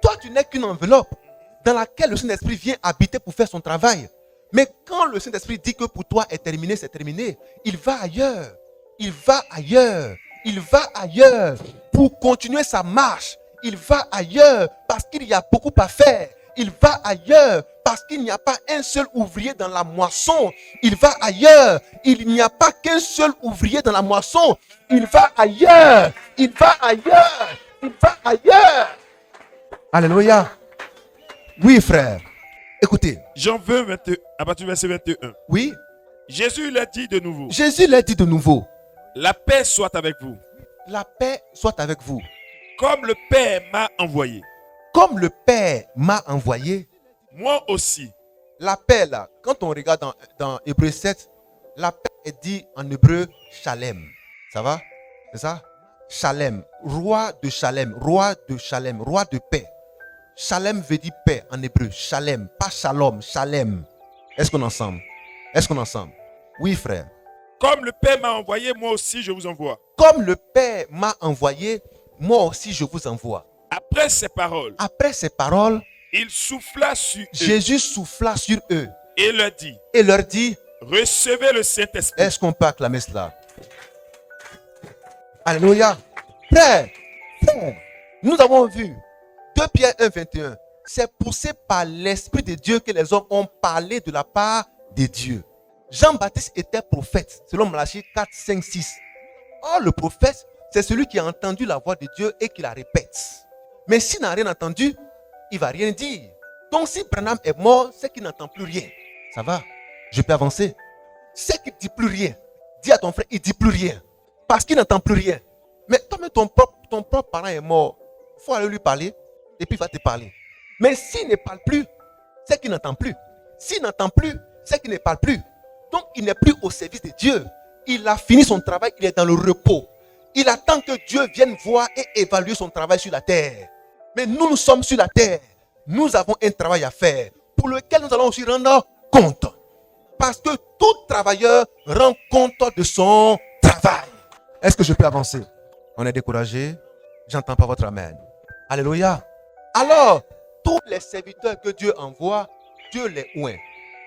Toi, tu n'es qu'une enveloppe dans laquelle le Saint-Esprit vient habiter pour faire son travail. Mais quand le Saint-Esprit dit que pour toi est terminé, c'est terminé, il va ailleurs. Il va ailleurs. Il va ailleurs pour continuer sa marche. Il va ailleurs parce qu'il y a beaucoup à faire. Il va ailleurs parce qu'il n'y a pas un seul ouvrier dans la moisson. Il va ailleurs. Il n'y a pas qu'un seul ouvrier dans la moisson. Il va ailleurs. Il va ailleurs. Il va ailleurs. Alléluia. Oui, frère. Écoutez. Jean 20, à partir du verset 21. Oui. Jésus l'a dit de nouveau. Jésus l'a dit de nouveau. La paix soit avec vous. La paix soit avec vous. Comme le Père m'a envoyé. Comme le Père m'a envoyé. Moi aussi. La paix là, quand on regarde dans Hébreux 7, la paix est dit en hébreu Shalem. Ça va? C'est ça? Shalem. Roi de Shalem. Roi de Shalem. Roi de paix. Shalem veut dire paix en hébreu. Shalem. Pas shalom. Shalem. Est-ce qu'on est ensemble? Est-ce qu'on est ensemble? Oui, frère. Comme le Père m'a envoyé, moi aussi je vous envoie. Comme le Père m'a envoyé, moi aussi je vous envoie. Après ces paroles, il souffla sur eux. Jésus souffla sur eux. Et leur dit, recevez le Saint-Esprit. Est-ce qu'on peut acclamer cela? Alléluia. Frère, nous avons vu 2 Pierre 1:21. C'est poussé par l'Esprit de Dieu que les hommes ont parlé de la part de Dieu. Jean-Baptiste était prophète, selon Malachie 4, 5, 6. Or, le prophète, c'est celui qui a entendu la voix de Dieu et qui la répète. Mais s'il n'a rien entendu, il ne va rien dire. Donc, si Branham est mort, c'est qu'il n'entend plus rien. Ça va? Je peux avancer? C'est qu'il ne dit plus rien. Dis à ton frère, il ne dit plus rien. Parce qu'il n'entend plus rien. Mais toi-même, ton propre parent est mort. Il faut aller lui parler et puis il va te parler. Mais s'il ne parle plus, c'est qu'il n'entend plus. S'il n'entend plus, c'est qu'il ne parle plus. Donc, il n'est plus au service de Dieu. Il a fini son travail, il est dans le repos. Il attend que Dieu vienne voir et évaluer son travail sur la terre. Mais nous sommes sur la terre. Nous avons un travail à faire pour lequel nous allons aussi rendre compte. Parce que tout travailleur rend compte de son travail. Est-ce que je peux avancer? On est découragé? J'entends pas votre amen. Alléluia. Alors, tous les serviteurs que Dieu envoie, Dieu les oint.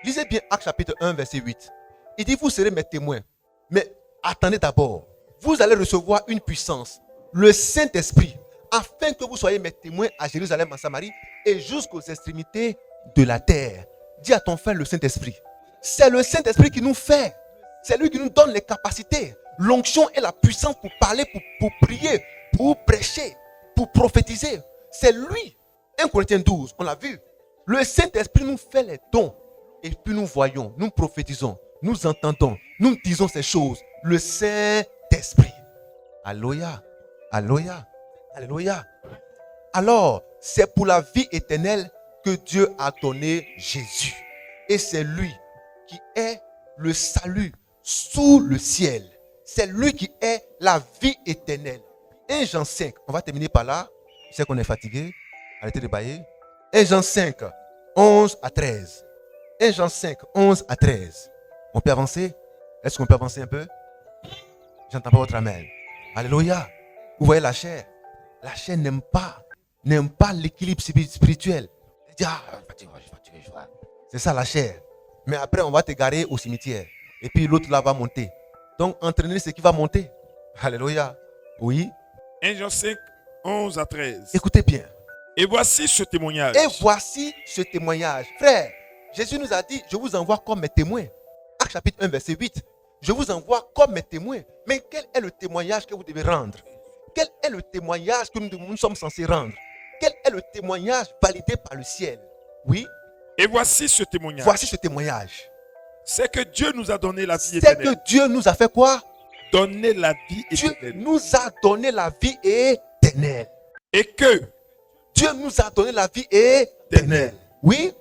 Lisez bien Actes chapitre 1, verset 8. Il dit, vous serez mes témoins. Mais attendez d'abord. Vous allez recevoir une puissance, le Saint-Esprit, afin que vous soyez mes témoins à Jérusalem, en Samarie et jusqu'aux extrémités de la terre. Dis à ton frère le Saint-Esprit. C'est le Saint-Esprit qui nous fait. C'est lui qui nous donne les capacités, l'onction et la puissance pour parler, pour prier, pour prêcher, pour prophétiser. C'est lui. 1 Corinthiens 12, on l'a vu. Le Saint-Esprit nous fait les dons. Et puis nous voyons, nous prophétisons, nous entendons, nous disons ces choses. Le Saint-Esprit. Alléluia. Alléluia. Alléluia. Alors, c'est pour la vie éternelle que Dieu a donné Jésus. Et c'est lui qui est le salut sous le ciel. C'est lui qui est la vie éternelle. 1 Jean 5, on va terminer par là. Je sais qu'on est fatigué. Arrêtez de bailler. 1 Jean 5, 11 à 13. 1 Jean 5, 11 à 13. On peut avancer? Est-ce qu'on peut avancer un peu? J'entends pas votre amen. Alléluia. Vous voyez la chair? La chair n'aime pas l'équilibre spirituel. Elle dit, c'est ça la chair. Mais après, on va te garer au cimetière. Et puis l'autre là va monter. Donc, entraîner ce qui va monter. Alléluia. Oui. 1 Jean 5, 11 à 13. Écoutez bien. Et voici ce témoignage. Et voici ce témoignage. Frère, Jésus nous a dit, je vous envoie comme mes témoins. Actes chapitre 1, verset 8. Je vous envoie comme mes témoins. Mais quel est le témoignage que vous devez rendre? Quel est le témoignage que nous sommes censés rendre? Quel est le témoignage validé par le ciel? Oui. Et voici ce témoignage. Voici ce témoignage. C'est que Dieu nous a donné la vie C'est éternelle. que Dieu nous a fait quoi? Donné la vie Dieu éternelle. nous a donné la vie éternelle. Et que Dieu nous a donné la vie éternelle. Oui.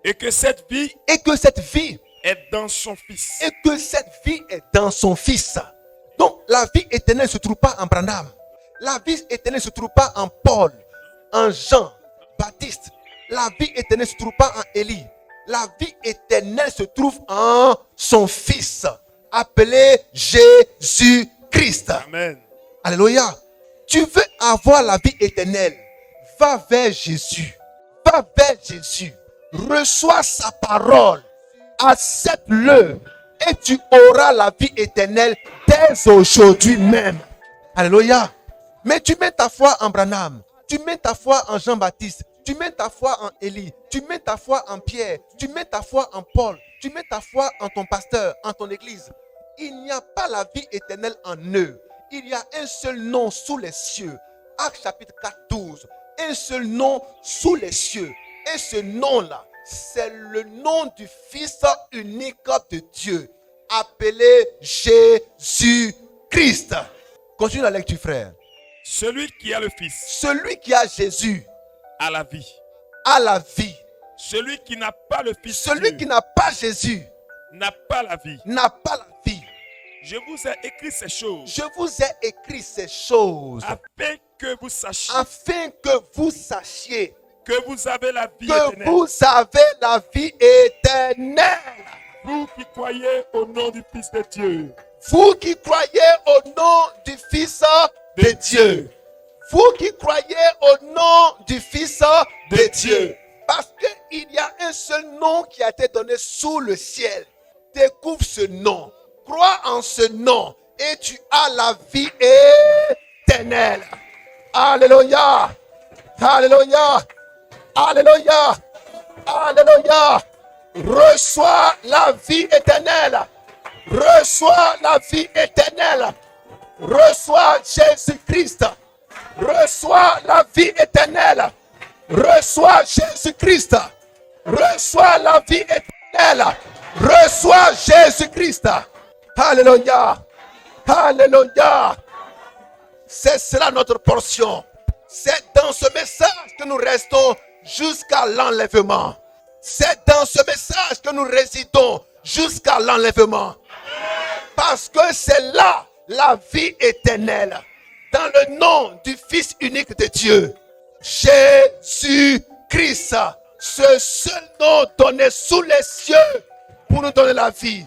Et que cette vie Et que cette vie est dans son Fils. et que cette vie est dans son Fils. Donc, la vie éternelle ne se trouve pas en Branham. La vie éternelle ne se trouve pas en Paul, en Jean, Baptiste. La vie éternelle ne se trouve pas en Élie. La vie éternelle se trouve en son Fils, appelé Jésus-Christ. Amen. Alléluia. Tu veux avoir la vie éternelle, va vers Jésus. Va vers Jésus. Reçois sa parole. Accepte-le. Et tu auras la vie éternelle dès aujourd'hui même. Alléluia. Mais tu mets ta foi en Branham. Tu mets ta foi en Jean-Baptiste. Tu mets ta foi en Élie. Tu mets ta foi en Pierre. Tu mets ta foi en Paul. Tu mets ta foi en ton pasteur, en ton église. Il n'y a pas la vie éternelle en eux. Il y a un seul nom sous les cieux. Actes chapitre 14. Un seul nom sous les cieux. Et ce nom-là, c'est le nom du Fils unique de Dieu, appelé Jésus-Christ. Continue la lecture, frère. Celui qui a le Fils Celui qui a Jésus a la vie. a la vie. Celui qui n'a pas le Fils Celui Dieu qui n'a pas Jésus n'a pas la vie. n'a pas la vie. Je vous ai écrit ces choses Je vous ai écrit ces choses afin que vous sachiez afin que vous sachiez que vous avez la vie que éternelle. vous avez la vie éternelle. Vous qui croyez au nom du Fils de Dieu. Vous qui croyez au nom du Fils de Dieu. Vous qui croyez au nom du Fils de Dieu. Parce qu'il y a un seul nom qui a été donné sous le ciel. Découvre ce nom. Crois en ce nom. Et tu as la vie éternelle. Alléluia. Alléluia. Alléluia. Alléluia. Reçois la vie éternelle. Reçois la vie éternelle. Reçois Jésus-Christ. Reçois la vie éternelle. Reçois Jésus-Christ. Reçois la vie éternelle. Reçois Jésus-Christ. Alléluia. Alléluia. C'est cela notre portion. C'est dans ce message que nous restons jusqu'à l'enlèvement. C'est dans ce message que nous résidons jusqu'à l'enlèvement. Parce que c'est là la vie éternelle. Dans le nom du Fils unique de Dieu, Jésus-Christ, ce seul nom donné sous les cieux pour nous donner la vie.